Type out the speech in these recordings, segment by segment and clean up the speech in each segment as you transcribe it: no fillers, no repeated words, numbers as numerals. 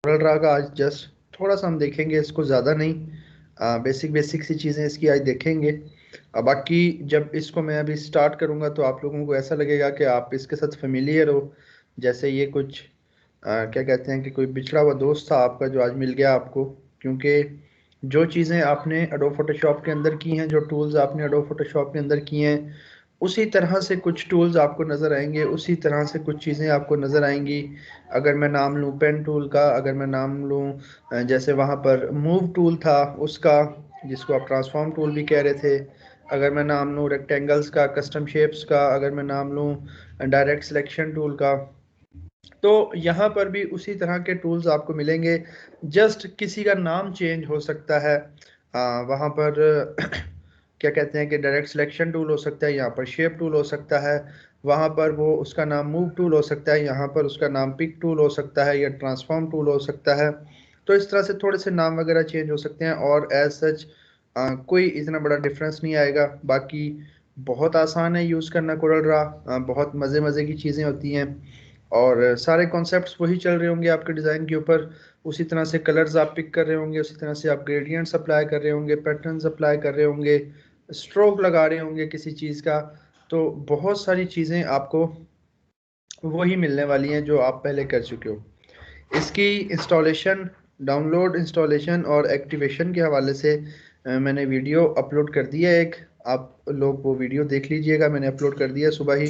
रा का आज जस्ट थोड़ा सा हम देखेंगे, इसको ज़्यादा नहीं, बेसिक बेसिक सी चीज़ें इसकी आज देखेंगे। बाकी जब इसको मैं अभी स्टार्ट करूँगा तो आप लोगों को ऐसा लगेगा कि आप इसके साथ फेमिलियर हो, जैसे ये कुछ क्या कहते हैं कि कोई बिछड़ा हुआ दोस्त था आपका जो आज मिल गया आपको। क्योंकि जो चीज़ें आपने एडोब फोटोशॉप के अंदर की हैं, जो टूल्स आपने एडोब फोटोशॉप के अंदर किए हैं, उसी तरह से कुछ टूल्स आपको नज़र आएंगे, उसी तरह से कुछ चीज़ें आपको नज़र आएंगी। अगर मैं नाम लूँ पेन टूल का, अगर मैं नाम लूँ जैसे वहाँ पर मूव टूल था उसका, जिसको आप ट्रांसफॉर्म टूल भी कह रहे थे, अगर मैं नाम लूँ रेक्टेंगल्स का, कस्टम शेप्स का, अगर मैं नाम लूँ डायरेक्ट सिलेक्शन टूल का, तो यहाँ पर भी उसी तरह के टूल्स आपको मिलेंगे। जस्ट किसी का नाम चेंज हो सकता है। वहाँ पर क्या कहते हैं कि डायरेक्ट सिलेक्शन टूल हो सकता है, यहाँ पर शेप टूल हो सकता है, वहाँ पर वो उसका नाम मूव टूल हो सकता है, यहाँ पर उसका नाम पिक टूल हो सकता है, या ट्रांसफॉर्म टूल हो सकता है। तो इस तरह से थोड़े से नाम वगैरह चेंज हो सकते हैं, और एज सच कोई इतना बड़ा डिफरेंस नहीं आएगा। बाकी बहुत आसान है यूज़ करना कोरल ड्रा, बहुत मज़े मज़े की चीज़ें होती हैं, और सारे कॉन्सेप्ट्स वही चल रहे होंगे आपके डिज़ाइन के ऊपर। उसी तरह से कलर्स आप पिक कर रहे होंगे, उसी तरह से आप ग्रेडियंट्स अप्लाई कर रहे होंगे, पैटर्न्स अप्लाई कर रहे होंगे, स्ट्रोक लगा रहे होंगे किसी चीज़ का। तो बहुत सारी चीज़ें आपको वही मिलने वाली हैं जो आप पहले कर चुके हो। इसकी इंस्टॉलेशन, डाउनलोड, इंस्टॉलेशन और एक्टिवेशन के हवाले से मैंने वीडियो अपलोड कर दी है एक, आप लोग वो वीडियो देख लीजिएगा। मैंने अपलोड कर दिया सुबह ही,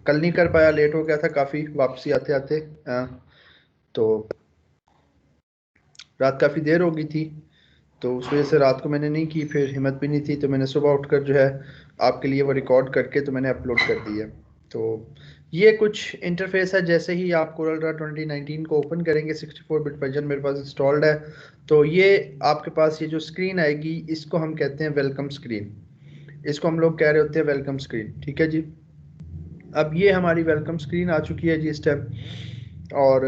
कल नहीं कर पाया, लेट हो गया था काफ़ी वापसी आते आते। तो रात काफ़ी देर हो गई थी, तो उस वजह से रात को मैंने नहीं की, फिर हिम्मत भी नहीं थी, तो मैंने सुबह उठकर जो है आपके लिए वो रिकॉर्ड करके तो मैंने अपलोड कर दी है। तो ये कुछ इंटरफेस है। जैसे ही आप कोरल ड्रा 2019 को ओपन करेंगे, 64 बिट वर्जन मेरे पास इंस्टॉल्ड है, तो ये आपके पास ये जो स्क्रीन आएगी, इसको हम कहते हैं वेलकम स्क्रीन। इसको हम लोग कह रहे होते हैं वेलकम स्क्रीन, ठीक है जी। अब ये हमारी वेलकम स्क्रीन आ चुकी है जी इस टाइम। और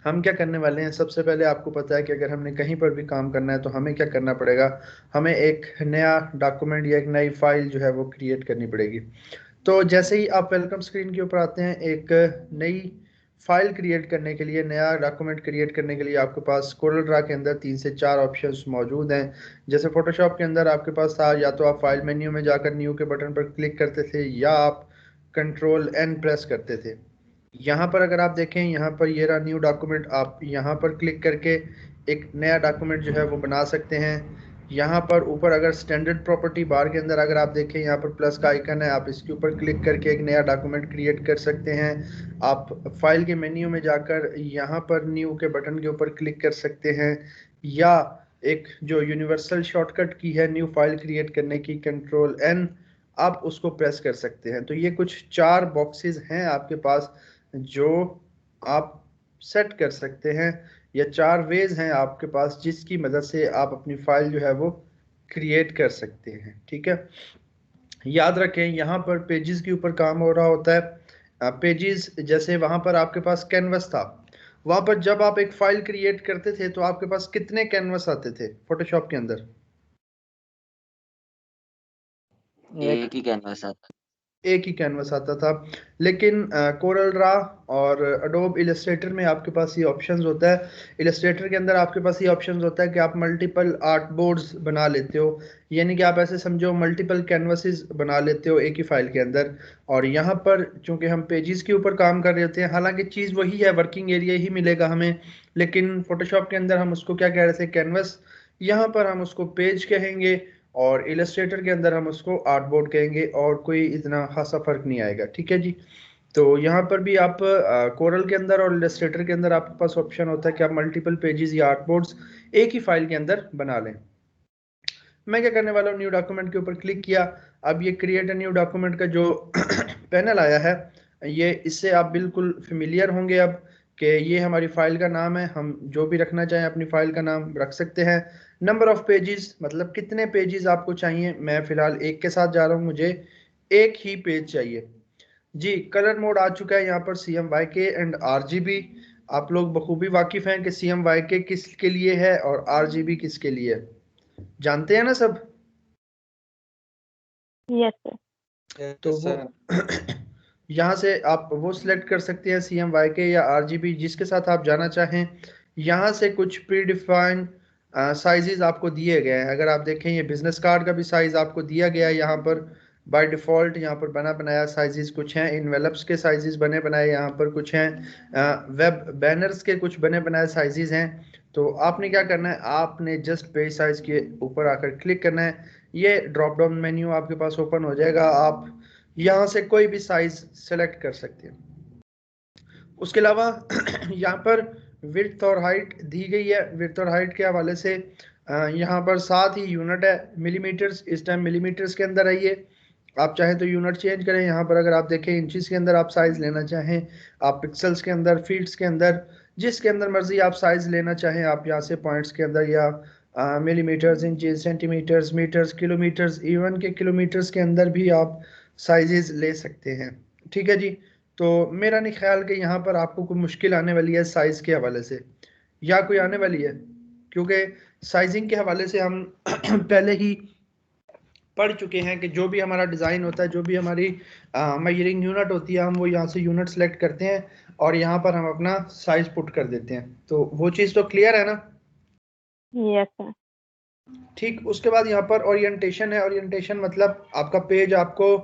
हम क्या करने वाले हैं, सबसे पहले आपको पता है कि अगर हमने कहीं पर भी काम करना है तो हमें क्या करना पड़ेगा, हमें एक नया डॉक्यूमेंट या एक नई फाइल जो है वो क्रिएट करनी पड़ेगी। तो जैसे ही आप वेलकम स्क्रीन के ऊपर आते हैं, एक नई फाइल क्रिएट करने के लिए, नया डॉक्यूमेंट क्रिएट करने के लिए आपके पास कोरल ड्रा के अंदर 3 से 4 ऑप्शंस मौजूद हैं। जैसे फोटोशॉप के अंदर आपके पास था, या तो आप फाइल मेन्यू में जाकर न्यू के बटन पर क्लिक करते थे, या आप कंट्रोल एन प्रेस करते थे। यहाँ पर अगर आप देखें, यहाँ पर ये रहा न्यू डॉक्यूमेंट, आप यहाँ पर क्लिक करके एक नया डॉक्यूमेंट जो है वो बना सकते हैं। यहाँ पर ऊपर अगर स्टैंडर्ड प्रॉपर्टी बार के अंदर अगर आप देखें, यहाँ पर प्लस का आइकन है, आप इसके ऊपर क्लिक करके एक नया डॉक्यूमेंट क्रिएट कर सकते हैं। आप फाइल के मेन्यू में जाकर यहाँ पर न्यू के बटन के ऊपर क्लिक कर सकते हैं, या एक जो यूनिवर्सल शॉर्टकट की है न्यू फाइल क्रिएट करने की, कंट्रोल एन, आप उसको प्रेस कर सकते हैं। तो ये कुछ 4 बॉक्सेस हैं आपके पास जो आप सेट कर सकते हैं, या 4 वेज हैं आपके पास जिसकी मदद से आप अपनी फाइल जो है वो क्रिएट कर सकते हैं, ठीक है। याद रखें, यहाँ पर पेजेस के ऊपर काम हो रहा होता है। पेजेस जैसे वहाँ पर आपके पास कैनवस था, वहाँ पर जब आप एक फाइल क्रिएट करते थे तो आपके पास कितने कैनवस आते थे फोटोशॉप के अंदर? एक ही कैनवास आता। एक ही कैनवस आता था। लेकिन कोरल ड्रा और अडोब इलस्ट्रेटर में आपके पास ये ऑप्शंस होता है। इलस्ट्रेटर के अंदर आपके पास ये ऑप्शंस होता है कि आप मल्टीपल आर्ट बोर्ड्स बना लेते हो, यानी कि आप ऐसे समझो मल्टीपल कैनवसेस बना लेते हो एक ही फाइल के अंदर। और यहाँ पर चूंकि हम पेजेस के ऊपर काम कर रहे होते हैं, हालांकि चीज़ वही है, वर्किंग एरिया ही मिलेगा हमें, लेकिन फोटोशॉप के अंदर हम उसको क्या कह रहे थे, कैनवस। यहाँ पर हम उसको पेज कहेंगे, और इलस्ट्रेटर के अंदर हम उसको आर्टबोर्ड कहेंगे, और कोई इतना खासा फर्क नहीं आएगा, ठीक है जी। तो यहाँ पर भी आप कोरल के अंदर और इलस्ट्रेटर के अंदर आपके पास ऑप्शन होता है कि आप मल्टीपल पेजेस या आर्टबोर्ड्स एक ही फाइल के अंदर बना लें। मैं क्या करने वाला हूँ, न्यू डॉक्यूमेंट के ऊपर क्लिक किया। अब ये क्रिएट अ न्यू डॉक्यूमेंट का जो पैनल आया है, ये इससे आप बिल्कुल फेमिलियर होंगे अब, कि ये हमारी फाइल का नाम है, हम जो भी रखना चाहें अपनी फाइल का नाम रख सकते हैं। नंबर ऑफ पेजेस, मतलब कितने पेजेस आपको चाहिए, मैं फिलहाल एक के साथ जा रहा हूँ, मुझे एक ही पेज चाहिए जी। कलर मोड आ चुका है यहाँ पर, CMYK एंड RGB। आप लोग बखूबी वाकिफ हैं कि CMYK किसके लिए है और RGB किसके लिए है, जानते हैं ना सब। Yes sir. तो वो यहाँ से आप वो सिलेक्ट कर सकते हैं CMYK या RGB जिसके साथ आप जाना चाहें। यहाँ से कुछ प्री डिफाइंड साइजेस आपको दिए गए हैं। अगर आप देखें ये बिजनेस कार्ड का भी साइज आपको दिया गया है यहाँ पर बाय डिफ़ॉल्ट। यहाँ पर बना बनाया साइजेस कुछ हैं, इनवेलप्स के साइजेस बने बनाए यहाँ पर कुछ हैं, वेब बैनर्स के कुछ बने बनाए साइजेस हैं। तो आपने क्या करना है, आपने जस्ट पेज साइज के ऊपर आकर क्लिक करना है। ये ड्रॉप डाउन मेन्यू आपके पास ओपन हो जाएगा, आप यहाँ से कोई भी साइज सेलेक्ट कर सकते हैं। उसके अलावा यहाँ पर विड्थ और हाइट दी गई है। विड्थ और हाइट के हवाले से यहाँ पर साथ ही यूनिट है मिलीमीटर्स, इस टाइम मिलीमीटर्स के अंदर आइए। आप चाहें तो यूनिट चेंज करें। यहाँ पर अगर आप देखें इंचेस के अंदर आप साइज लेना चाहें, आप पिक्सल्स के अंदर, फीट्स के अंदर, जिसके अंदर मर्जी आप साइज लेना चाहें आप यहाँ से पॉइंट्स के अंदर या millimetres, inches, centimetres, metres, kilometres, even के किलोमीटर्स के अंदर भी आप साइजेस ले सकते हैं। ठीक है जी। तो मेरा नहीं ख्याल कि यहाँ पर आपको कोई मुश्किल आने वाली है साइज के हवाले से, या कोई आने वाली है, क्योंकि साइजिंग के हवाले से हम पहले ही पढ़ चुके हैं कि जो भी हमारा डिज़ाइन होता है, जो भी हमारी मेजरिंग यूनिट होती है, हम वो यहाँ से यूनिट सेलेक्ट करते हैं और यहाँ पर हम अपना साइज पुट कर देते हैं। तो वो चीज़ तो क्लियर है ना? Yes sir. ठीक। उसके बाद यहाँ पर ओरिएंटेशन है। ओरिएंटेशन मतलब आपका पेज आपको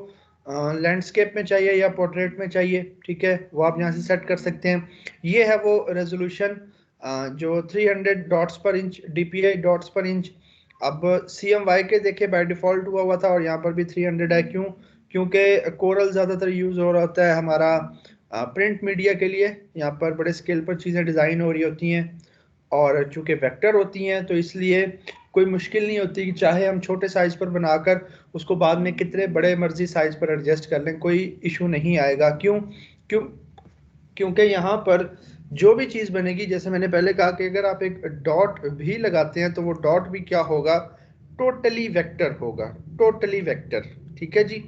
लैंडस्केप में चाहिए या पोर्ट्रेट में चाहिए, ठीक है, वो आप यहाँ से सेट कर सकते हैं। ये है वो रेजोल्यूशन जो 300 डॉट्स पर इंच, DPI डॉट्स पर इंच। अब CMYK देखे बाय डिफॉल्ट हुआ था और यहाँ पर भी 300 है। क्यों? क्योंकि कोरल ज़्यादातर यूज़ हो रहा होता है हमारा प्रिंट मीडिया के लिए। यहाँ पर बड़े स्केल पर चीज़ें डिज़ाइन हो रही होती हैं और चूंकि वेक्टर होती हैं तो इसलिए कोई मुश्किल नहीं होती कि चाहे हम छोटे साइज पर बनाकर उसको बाद में कितने बड़े मर्जी साइज पर एडजस्ट कर लें, कोई इशू नहीं आएगा। क्यों? क्यों? क्योंकि यहाँ पर जो भी चीज़ बनेगी, जैसे मैंने पहले कहा कि अगर आप एक डॉट भी लगाते हैं तो वो डॉट भी क्या होगा, टोटली वेक्टर होगा, टोटली वेक्टर। ठीक है जी।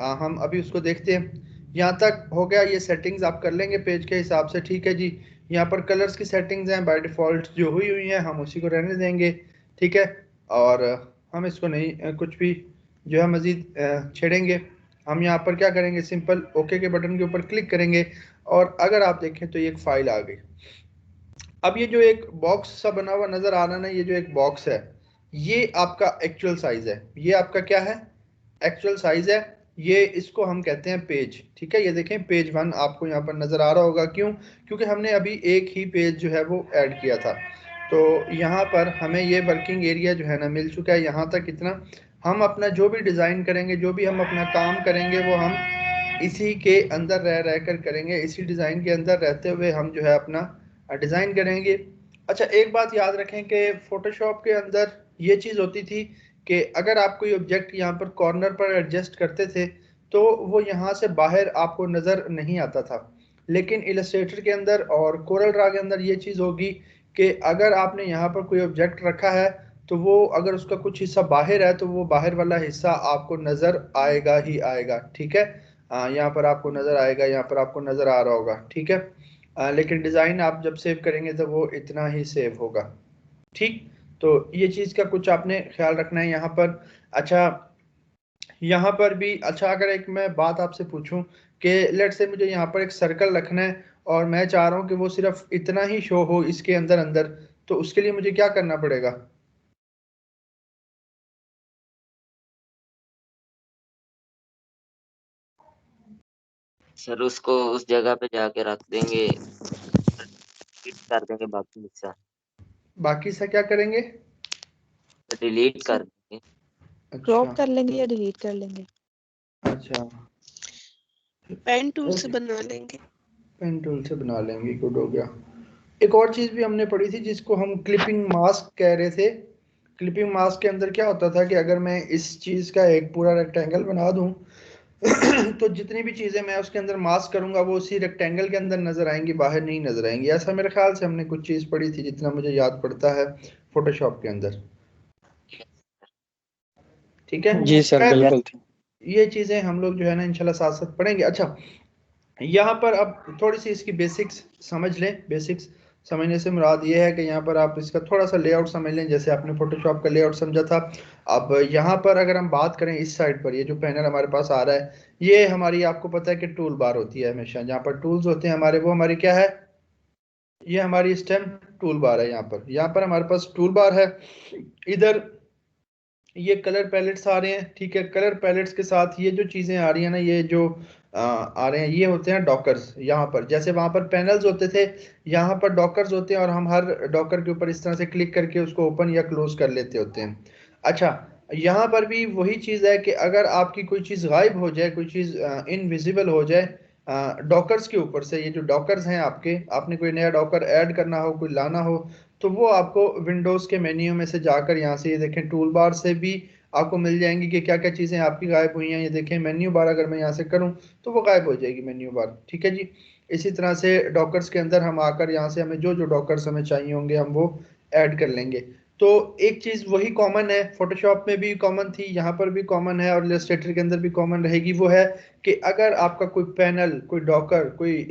हम अभी उसको देखते हैं। यहाँ तक हो गया। ये सेटिंग्स आप कर लेंगे पेज के हिसाब से। ठीक है जी। यहाँ पर कलर्स की सेटिंग्स हैं बाय डिफ़ॉल्ट जो हुई हुई हैं, हम उसी को रहने देंगे। ठीक है। और हम इसको नहीं कुछ भी जो है मज़ीद छेड़ेंगे। हम यहाँ पर क्या करेंगे, सिंपल ओके के बटन के ऊपर क्लिक करेंगे और अगर आप देखें तो ये एक फाइल आ गई। अब ये जो एक बॉक्स सा बना हुआ नज़र आ रहा ना, ये जो एक बॉक्स है ये आपका एक्चुअल साइज़ है। ये आपका क्या है, एक्चुअल साइज़ है। ये इसको हम कहते हैं पेज। ठीक है। ये देखें पेज 1 आपको यहाँ पर नज़र आ रहा होगा। क्यों? क्योंकि हमने अभी एक ही पेज जो है वो ऐड किया था। तो यहाँ पर हमें ये वर्किंग एरिया जो है ना मिल चुका है। यहाँ तक इतना हम अपना जो भी डिज़ाइन करेंगे, जो भी हम अपना काम करेंगे वो हम इसी के अंदर रह कर करेंगे। इसी डिज़ाइन के अंदर रहते हुए हम जो है अपना डिज़ाइन करेंगे। अच्छा, एक बात याद रखें कि फ़ोटोशॉप के अंदर ये चीज़ होती थी कि अगर आप कोई ऑब्जेक्ट यहाँ पर कॉर्नर पर एडजस्ट करते थे तो वो यहाँ से बाहर आपको नज़र नहीं आता था। लेकिन इलस्ट्रेटर के अंदर और कोरल ड्रा के अंदर ये चीज़ होगी कि अगर आपने यहाँ पर कोई ऑब्जेक्ट रखा है तो वो अगर उसका कुछ हिस्सा बाहर है तो वो बाहर वाला हिस्सा आपको नज़र आएगा ही आएगा। ठीक है। यहाँ पर आपको नज़र आएगा, यहाँ पर आपको नज़र आ रहा होगा। ठीक है। लेकिन डिज़ाइन आप जब सेव करेंगे तो वो इतना ही सेव होगा। ठीक। तो ये चीज़ का कुछ आपने ख्याल रखना है यहाँ पर। अच्छा, यहाँ पर भी अच्छा अगर एक मैं बात आपसे पूछूं कि लेट से मुझे यहाँ पर एक सर्कल रखना है और मैं चाह रहा हूँ कि वो सिर्फ इतना ही शो हो इसके अंदर अंदर, तो उसके लिए मुझे क्या करना पड़ेगा? सर उसको उस जगह पे जाके रख देंगे, डिलीट कर देंगे बाकी हिस्सा। बाकी सा क्या करेंगे? डिलीट कर देंगे। क्रॉप अच्छा कर लेंगे या डिलीट कर लेंगे। अच्छा, पेन टूल से बना लेंगे। पेन टूल से बना लेंगे, गुड हो गया। एक और चीज़ भी हमने पढ़ी थी जिसको हम क्लिपिंग मास्क कह रहे थे। क्लिपिंग मास्क के अंदर क्या होता था कि अगर मैं इस चीज़ का एक पूरा रेक्टेंगल बना दूं तो जितनी भी चीज़ें मैं उसके अंदर मास्क करूंगा वो उसी रेक्टेंगल के अंदर नजर आएंगी, बाहर नहीं नजर आएंगी। ऐसा मेरे ख्याल से हमने कुछ चीज़ पढ़ी थी जितना मुझे याद पड़ता है फोटोशॉप के अंदर। ठीक है जी सर, बिल्कुल थी। ये चीज़ें हम लोग जो है ना इंशाल्लाह साथ साथ पढ़ेंगे। अच्छा, यहाँ पर अब थोड़ी सी इसकी बेसिक्स समझ लें। बेसिक्स समझने से मुराद ये है कि यहाँ पर आप इसका थोड़ा सा लेआउट समझ लें, जैसे आपने फोटोशॉप का लेआउट समझा था। अब यहाँ पर अगर हम बात करें इस साइड पर, ये जो पैनल हमारे पास आ रहा है, ये हमारी, आपको पता है कि टूल बार होती है हमेशा, जहाँ पर टूल्स होते हैं हमारे, वो हमारी क्या है, ये हमारी स्टेम टूल बार है। यहाँ पर हमारे पास टूल बार है। इधर ये कलर पैलेट्स आ रहे हैं, ठीक है। कलर पैलेट्स के साथ ये जो चीजें आ रही हैं ना, ये जो आ रहे हैं, ये होते हैं डॉकर्स। यहाँ पर जैसे वहां पर पैनल्स होते थे, यहाँ पर डॉकर्स होते हैं, और हम हर डॉकर के ऊपर इस तरह से क्लिक करके उसको ओपन या क्लोज कर लेते होते हैं। अच्छा, यहाँ पर भी वही चीज है कि अगर आपकी कोई चीज गायब हो जाए, कोई चीज इनविजिबल हो जाए डॉकर्स के ऊपर से, ये जो डॉकर्स हैं आपके, आपने कोई नया डॉकर ऐड करना हो, कोई लाना हो, तो वो आपको विंडोज के मेन्यू में से जाकर यहाँ से, ये देखें टूल बार से भी आपको मिल जाएंगी कि क्या क्या चीजें आपकी गायब हुई हैं। ये देखें मेन्यू बार, अगर मैं यहाँ से करूँ तो वो गायब हो जाएगी मेन्यू बार, ठीक है जी। इसी तरह से डॉकर्स के अंदर हम आकर यहाँ से हमें जो जो डॉकर्स हमें चाहिए होंगे हम वो ऐड कर लेंगे। तो एक चीज वही कॉमन है, फोटोशॉप में भी कॉमन थी, यहाँ पर भी कॉमन है, और इलस्ट्रेटर के अंदर भी कॉमन रहेगी। वो है कि अगर आपका कोई पैनल, कोई डॉकर, कोई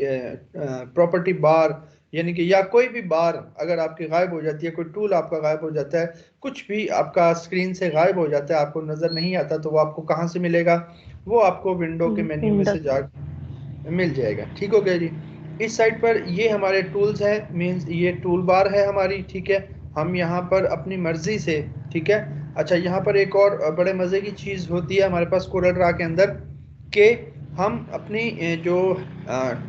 प्रॉपर्टी बार, यानी कि या कोई भी बार अगर आपकी गायब हो जाती है, कोई टूल आपका गायब हो जाता है, कुछ भी आपका स्क्रीन से गायब हो जाता है, आपको नजर नहीं आता, तो वो आपको कहाँ से मिलेगा? वो आपको विंडो के मेन्यू में से जा मिल जाएगा। ठीक हो गया जी। इस साइड पर ये हमारे टूल्स हैं, मींस ये टूल बार है हमारी, ठीक है। हम यहाँ पर अपनी मर्जी से, ठीक है। अच्छा, यहाँ पर एक और बड़े मजे की चीज होती है हमारे पास कोरल ड्रा के अंदर, कि हम अपनी जो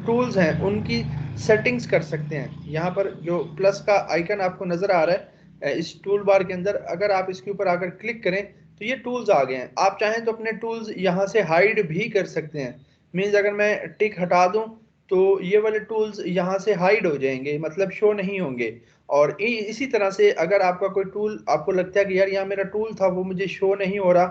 टूल्स हैं उनकी सेटिंग्स कर सकते हैं। यहाँ पर जो प्लस का आइकन आपको नजर आ रहा है इस टूल बार के अंदर, अगर आप इसके ऊपर आकर क्लिक करें तो ये टूल्स आ गए हैं। आप चाहें तो अपने टूल्स यहाँ से हाइड भी कर सकते हैं। मीन्स अगर मैं टिक हटा दूं तो ये वाले टूल्स यहाँ से हाइड हो जाएंगे, मतलब शो नहीं होंगे। और इसी तरह से अगर आपका कोई टूल, आपको लगता है कि यार यहाँ मेरा टूल था वो मुझे शो नहीं हो रहा,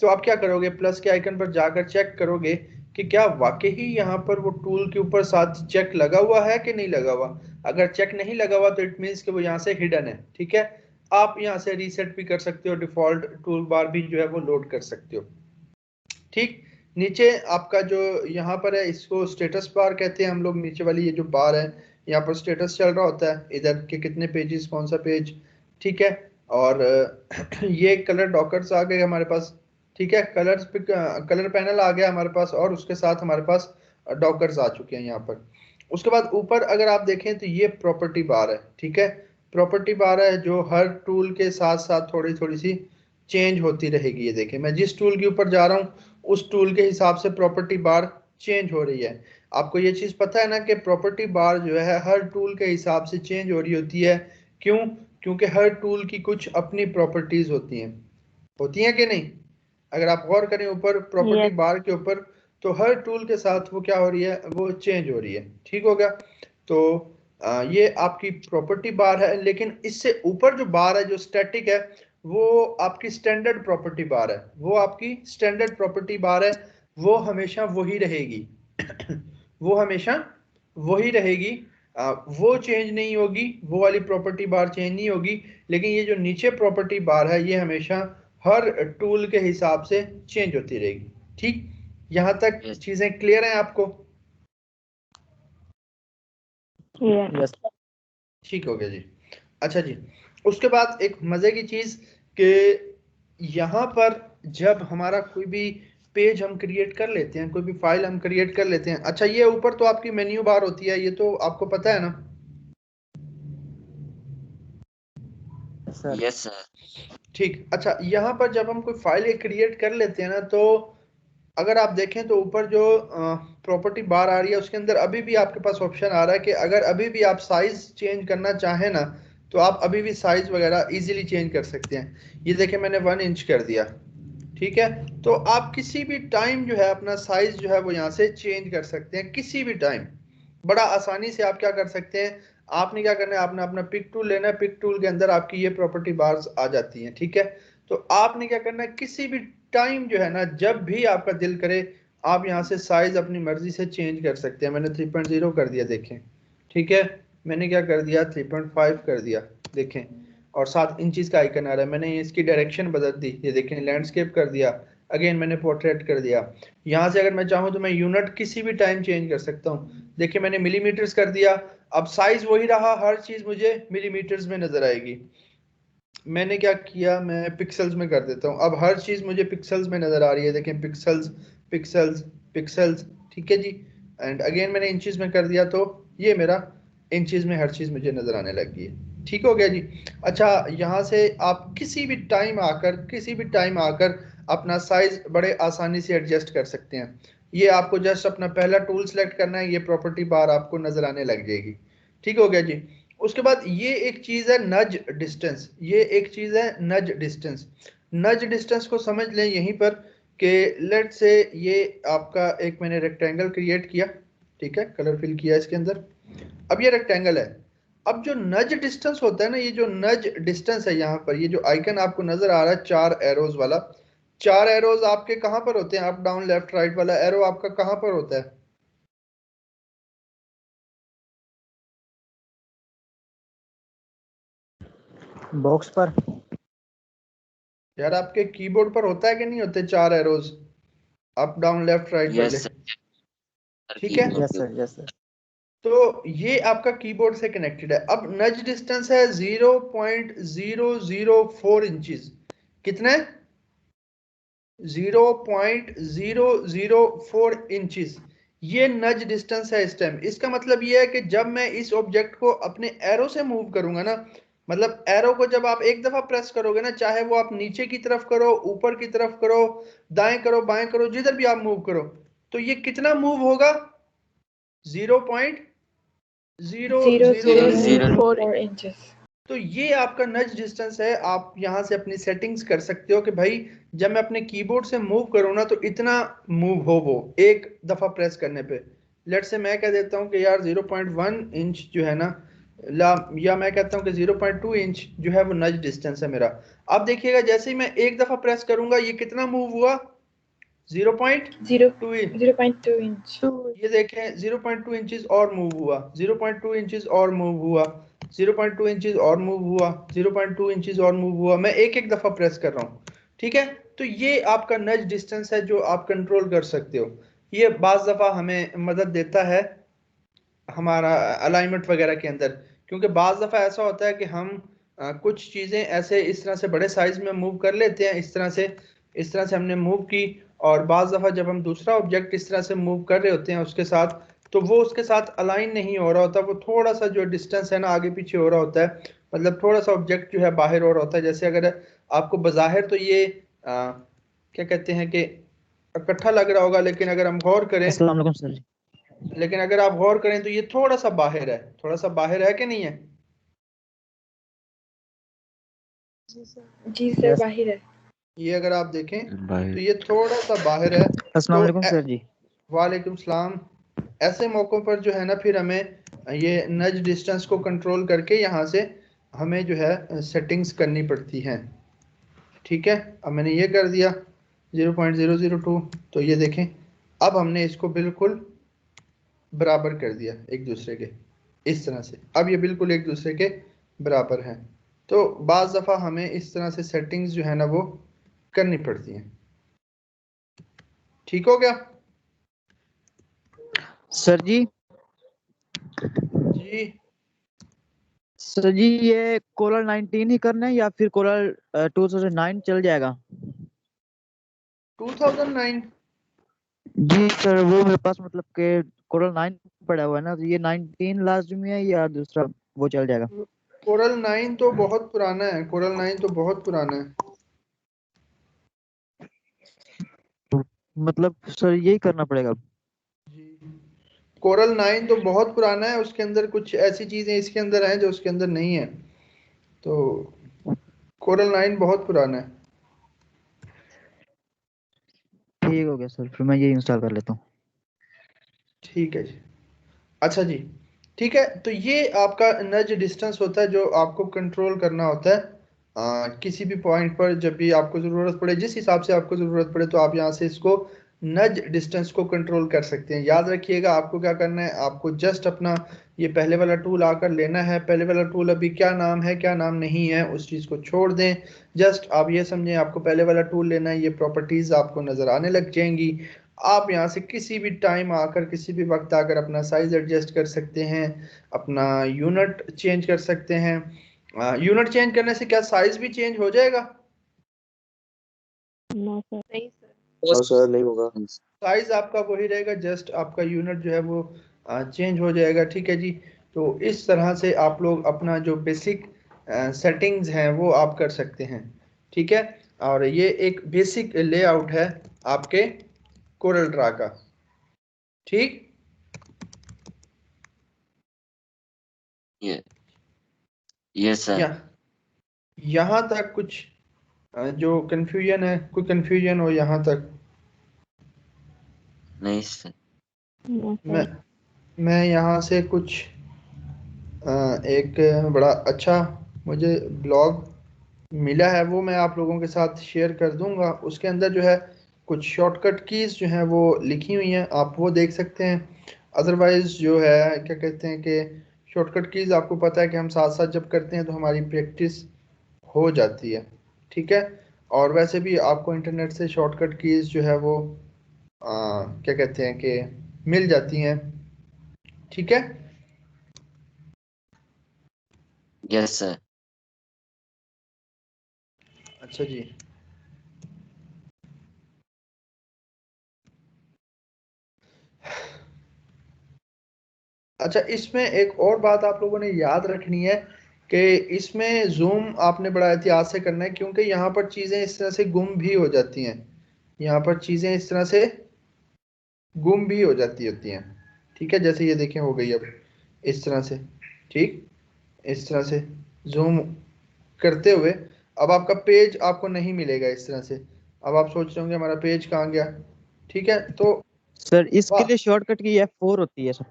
तो आप क्या करोगे, प्लस के आइकन पर जाकर चेक करोगे कि क्या वाकई ही यहाँ पर वो टूल के ऊपर साथ चेक लगा हुआ है कि नहीं लगा हुआ। अगर चेक नहीं लगा हुआ तो इट मीन्स कि वो यहाँ से हिडन है, ठीक है। आप यहाँ से रीसेट भी कर सकते हो, डिफॉल्ट टूल बार भी जो है वो लोड कर सकते हो, ठीक। नीचे आपका जो यहाँ पर है, इसको स्टेटस बार कहते हैं हम लोग। नीचे वाली ये जो बार है, यहाँ पर स्टेटस चल रहा होता है, इधर के कितने पेजेस, कौन सा पेज, ठीक है। और ये कलर डॉकर्स आ गए हमारे पास, ठीक है। कलर्स पे कलर पैनल आ गया हमारे पास, और उसके साथ हमारे पास डॉकर्स आ चुके हैं यहाँ पर। उसके बाद ऊपर अगर आप देखें तो ये प्रॉपर्टी बार है, ठीक है। प्रॉपर्टी बार है जो हर टूल के साथ साथ थोड़ी थोड़ी सी चेंज होती रहेगी। ये देखें, मैं जिस टूल के ऊपर जा रहा हूँ उस टूल के हिसाब से प्रॉपर्टी बार चेंज हो रही है। आपको ये चीज पता है ना कि प्रॉपर्टी बार जो है हर टूल के हिसाब से चेंज हो रही होती है। क्यों? क्योंकि हर टूल की कुछ अपनी प्रॉपर्टीज होती हैं कि नहीं? अगर आप गौर करें ऊपर प्रॉपर्टी Yes. बार के ऊपर, तो हर टूल के साथ वो क्या हो रही है, वो चेंज हो रही है, ठीक हो गया। तो ये आपकी प्रॉपर्टी बार है। लेकिन इससे ऊपर जो बार है, जो स्टैटिक है, वो आपकी स्टैंडर्ड प्रॉपर्टी बार है। वो आपकी स्टैंडर्ड प्रॉपर्टी बार है, वो हमेशा वही रहेगी। वो हमेशा वही रहेगी, वो चेंज नहीं होगी, वो वाली प्रॉपर्टी बार चेंज नहीं होगी। लेकिन ये जो नीचे प्रॉपर्टी बार है, ये हमेशा हर टूल के हिसाब से चेंज होती रहेगी, ठीक। यहाँ तक Yes. चीजें क्लियर हैं आपको? Yes. ठीक हो गया जी। अच्छा जी, उसके बाद एक मजे की चीज कि यहाँ पर जब हमारा कोई भी पेज हम क्रिएट कर लेते हैं, कोई भी फाइल हम क्रिएट कर लेते हैं। अच्छा, ये ऊपर तो आपकी मेन्यू बार होती है, ये तो आपको पता है ना? Yes sir. ठीक। अच्छा, यहाँ पर जब हम कोई फाइल क्रिएट कर लेते हैं ना, तो अगर आप देखें तो ऊपर जो प्रॉपर्टी बार आ रही है उसके अंदर अभी भी आपके पास ऑप्शन आ रहा है कि अगर अभी भी आप साइज चेंज करना चाहें ना, तो आप अभी भी साइज वगैरह इजीली चेंज कर सकते हैं। ये देखें, मैंने 1 इंच कर दिया, ठीक है। तो आप किसी भी टाइम जो है अपना साइज जो है वो यहाँ से चेंज कर सकते हैं, किसी भी टाइम। बड़ा आसानी से आप क्या कर सकते हैं, आपने क्या करना है, आपने अपना पिक टूल लेना है, पिक टूल के अंदर आपकी ये प्रॉपर्टी बार्स आ जाती हैं, ठीक है। तो आपने क्या करना है, किसी भी टाइम जो है ना, जब भी आपका दिल करे, आप यहाँ से साइज अपनी मर्जी से चेंज कर सकते हैं। मैंने 3.0 कर दिया, देखें, ठीक है। मैंने क्या कर दिया, 3.5 कर दिया, देखें। और 7 इंचेस का आइकन आ रहा है, मैंने इसकी डायरेक्शन बदल दी, ये देखें, लैंडस्केप कर दिया, अगेन मैंने पोर्ट्रेट कर दिया। यहाँ से अगर मैं चाहूँ तो मैं यूनिट किसी भी टाइम चेंज कर सकता हूँ। देखिए मैंने मिलीमीटर्स कर दिया, अब साइज वही रहा, हर चीज मुझे मिलीमीटर्स में नजर आएगी। मैंने क्या किया, मैं पिक्सल्स में कर देता हूँ, अब हर चीज मुझे पिक्सल्स में नजर आ रही है। देखें पिक्सल्स पिक्सल्स पिक्सल्स, ठीक है जी। एंड अगेन मैंने इंचेस में कर दिया तो ये मेरा इंचेस में हर चीज मुझे नजर आने लग गई है। ठीक हो गया जी। अच्छा यहाँ से आप किसी भी टाइम आकर अपना साइज बड़े आसानी से एडजस्ट कर सकते हैं। ये आपको जस्ट अपना पहला टूल सेलेक्ट करना है, ये प्रॉपर्टी बार आपको नजर आने लग जाएगी। ठीक हो गया जी। उसके बाद ये एक चीज है नज डिस्टेंस, ये एक चीज है नज डिस्टेंस। नज डिस्टेंस को समझ लें यहीं पर कि लेट से ये आपका एक मैंने रेक्टेंगल क्रिएट किया, ठीक है, कलर फिल किया इसके अंदर। अब ये रेक्टेंगल है। अब जो नज डिस्टेंस होता है ना, ये जो नज डिस्टेंस है, यहाँ पर ये जो आइकन आपको नजर आ रहा है 4 एरोज वाला, 4 एरोज आपके कहाँ पर होते हैं? अप डाउन लेफ्ट राइट वाला एरो आपका कहाँ पर होता है? बॉक्स पर। यार आपके कीबोर्ड पर होता है कि नहीं होते 4 arrows up down left right वाले? यस सर, ठीक है, यस सर, यस सर। तो ये आपका कीबोर्ड से कनेक्टेड है। अब नज डिस्टेंस है 0.004 इंचेस। कितना है? 0.004 इंचेस। ये नज डिस्टेंस है इस टाइम। इसका मतलब ये है कि जब मैं इस ऑब्जेक्ट को अपने एरो से मूव करूंगा ना, मतलब एरो को जब आप एक दफा प्रेस करोगे ना, चाहे वो आप नीचे की तरफ करो, ऊपर की तरफ करो, दाएं करो, बाएं करो, जिधर भी आप मूव करो, तो ये कितना मूव होगा? 0.004 inches. तो ये आपका नज डिस्टेंस है। आप यहाँ से अपनी सेटिंग्स कर सकते हो कि भाई जब मैं अपने कीबोर्ड से मूव करूँ ना तो इतना मूव हो वो एक दफा प्रेस करने पे। लेट से मैं कह देता हूँ कि यार 0.1 इंच जो है ना, या मैं कहता हूँ कि 0.2 इंच जो है वो नज डिस्टेंस है मेरा। अब देखिएगा जैसे ही मैं एक दफा प्रेस करूंगा ये कितना मूव हुआ? 0.2 इंच। 0.2 inch. ये देखें 0.2 इंचेस और मूव हुआ, 0.2 इंचेस और मूव हुआ, 0.2 इंचेस और मूव हुआ, 0.2 इंचेस और मूव हुआ। मैं एक एक दफा प्रेस कर रहा हूँ, ठीक है। तो ये आपका नज डिस्टेंस है जो आप कंट्रोल कर सकते हो। ये बाज दफा हमें मदद देता है हमारा अलाइनमेंट वगैरह के अंदर, क्योंकि बाज दफा ऐसा होता है कि हम कुछ चीजें ऐसे इस तरह से बड़े साइज में मूव कर लेते हैं, इस तरह से हमने मूव की, और बाज दफा जब हम दूसरा ऑब्जेक्ट इस तरह से मूव कर रहे होते हैं उसके साथ, तो वो उसके साथ अलाइन नहीं हो रहा होता, वो थोड़ा सा जो डिस्टेंस है ना आगे पीछे हो रहा होता है, मतलब थोड़ा सा ऑब्जेक्ट जो है बाहर हो रहा होता है। जैसे अगर आपको बाहर तो ये क्या कहते हैं कि इकट्ठा लग रहा होगा, लेकिन अगर हम गौर करें, अस्सलाम वालेकुम सर जी। लेकिन अगर आप गौर करें तो ये थोड़ा सा बाहर है, थोड़ा सा बाहर है कि नहीं है? जी सर, बाहिर है। ये अगर आप देखें तो ये थोड़ा सा बाहर है। अस्सलाम वालेकुम सर जी। वालेकुम सलाम। ऐसे मौकों पर जो है ना फिर हमें ये नज डिस्टेंस को कंट्रोल करके यहाँ से हमें जो है सेटिंग्स करनी पड़ती हैं। ठीक है, अब मैंने ये कर दिया 0.002। तो ये देखें अब हमने इसको बिल्कुल बराबर कर दिया एक दूसरे के, इस तरह से अब ये बिल्कुल एक दूसरे के बराबर हैं। तो बाज़ दफ़ा हमें इस तरह से सेटिंग्स जो है ना वो करनी पड़ती हैं। ठीक हो गया सर जी। जी? सर जी ये कोलर 19 ही करना है या फिर कोलर 2009 चल जाएगा? 2009? जी सर, वो मेरे पास मतलब के कोरल 9 पड़ा हुआ है ना, तो ये 19 लाजमी है या दूसरा वो चल जाएगा? कोरल 9 तो बहुत पुराना है, कोरल 9 तो बहुत पुराना है। मतलब सर यही करना पड़ेगा? जी, कोरल 9 तो बहुत पुराना है, उसके अंदर कुछ ऐसी चीजें इसके अंदर हैं जो उसके अंदर नहीं है। तो कोरल 9 बहुत पुराना है। ठीक हो गया सर, फिर मैं ये इंस्टॉल कर लेता हूँ। ठीक है जी। अच्छा जी, ठीक है। तो ये आपका नज डिस्टेंस होता है जो आपको कंट्रोल करना होता है किसी भी पॉइंट पर। जब भी आपको ज़रूरत पड़े, जिस हिसाब से आपको ज़रूरत पड़े, तो आप यहाँ से इसको नज डिस्टेंस को कंट्रोल कर सकते हैं। याद रखिएगा आपको क्या करना है, आपको जस्ट अपना ये पहले वाला टूल आकर लेना है। पहले वाला टूल अभी क्या नाम है क्या नाम नहीं है उस चीज़ को छोड़ दें। जस्ट आप ये समझें आपको पहले वाला टूल लेना है, ये प्रॉपर्टीज आपको नजर आने लग जाएंगी। आप यहाँ से किसी भी टाइम आकर किसी भी वक्त आकर अपना साइज एडजस्ट कर सकते हैं, अपना यूनिट चेंज कर सकते हैं। यूनिट चेंज करने से क्या साइज भी चेंज हो जाएगा? No sir. नहीं सर। हाँ सर, नहीं होगा। साइज आपका वही रहेगा, जस्ट आपका यूनिट जो है वो चेंज हो जाएगा। ठीक है जी। तो इस तरह से आप लोग अपना जो बेसिक सेटिंग्स हैं वो आप कर सकते हैं। ठीक है, और ये एक बेसिक लेआउट है आपके कोरल ड्रा का। ठीक, ये सर। यहाँ तक कुछ जो कंफ्यूजन है, कोई कंफ्यूजन हो यहाँ तक? नहीं सर। नो मैं सर। मैं यहाँ से कुछ एक बड़ा अच्छा मुझे ब्लॉग मिला है, वो मैं आप लोगों के साथ शेयर कर दूंगा। उसके अंदर जो है कुछ शॉर्टकट कीज जो हैं वो लिखी हुई हैं, आप वो देख सकते हैं। अदरवाइज जो है क्या कहते हैं कि शॉर्टकट कीज आपको पता है कि हम साथ साथ जब करते हैं तो हमारी प्रैक्टिस हो जाती है। ठीक है, और वैसे भी आपको इंटरनेट से शॉर्टकट कीज जो है वो क्या कहते हैं कि मिल जाती हैं। ठीक है, यस सर। अच्छा जी। अच्छा, इसमें एक और बात आप लोगों ने याद रखनी है कि इसमें जूम आपने बड़ा एहतियात से करना है, क्योंकि यहाँ पर चीज़ें इस तरह से गुम भी हो जाती हैं। यहाँ पर चीज़ें इस तरह से गुम भी हो जाती होती हैं। ठीक है, जैसे ये देखें हो गई अब इस तरह से। ठीक, इस तरह से जूम करते हुए अब आपका पेज आपको नहीं मिलेगा इस तरह से। अब आप सोच रहे होंगे हमारा पेज कहाँ गया। ठीक है, तो सर इसके वाह लिए शॉर्टकट की F4 होती है सर।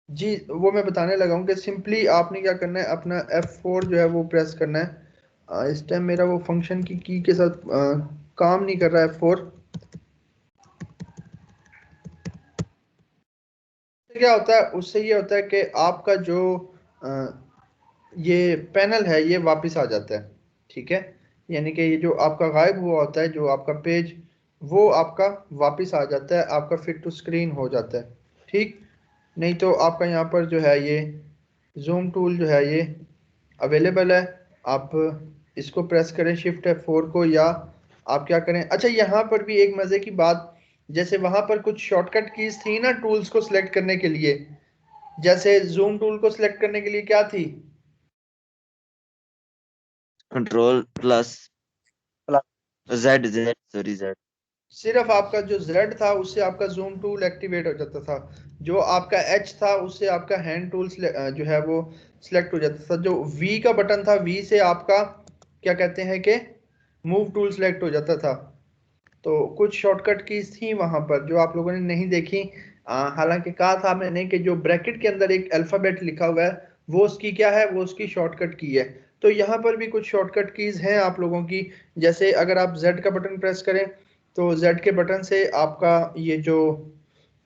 जी, वो मैं बताने लगा हूँ कि सिंपली आपने क्या करना है, अपना F4 जो है वो प्रेस करना है। इस टाइम मेरा वो फंक्शन की के साथ काम नहीं कर रहा है F4। क्या होता है उससे, ये होता है कि आपका जो अ, ये पैनल है ये वापस आ जाता है। ठीक है, यानी कि ये जो आपका गायब हुआ होता है जो आपका पेज, वो आपका वापस आ जाता है, आपका फिट टू स्क्रीन हो जाता है। ठीक, नहीं तो आपका यहाँ पर जो है ये जूम टूल जो है ये अवेलेबल है। आप इसको प्रेस करें शिफ्ट F4 को, या आप क्या करें। अच्छा, यहाँ पर भी एक मज़े की बात, जैसे वहाँ पर कुछ शॉर्टकट कीज थी ना टूल्स को सिलेक्ट करने के लिए, जैसे जूम टूल को सिलेक्ट करने के लिए क्या थी? Control plus Z Z sorry Z. सिर्फ आपका जो Z था उससे आपका जूम टूल एक्टिवेट हो जाता था, जो आपका H था उससे आपका हैंड टूल जो है वो सिलेक्ट हो जाता था, जो V का बटन था V से आपका क्या कहते हैं कि मूव टूल सिलेक्ट हो जाता था। तो कुछ शॉर्टकट कीज थी वहां पर जो आप लोगों ने नहीं देखी। हालांकि कहा था मैंने कि जो ब्रैकेट के अंदर एक अल्फाबेट लिखा हुआ है वो उसकी क्या है, वो उसकी शॉर्टकट की है। तो यहाँ पर भी कुछ शॉर्टकट कीज हैं आप लोगों की। जैसे अगर आप Z का बटन प्रेस करें तो Z के बटन से आपका ये जो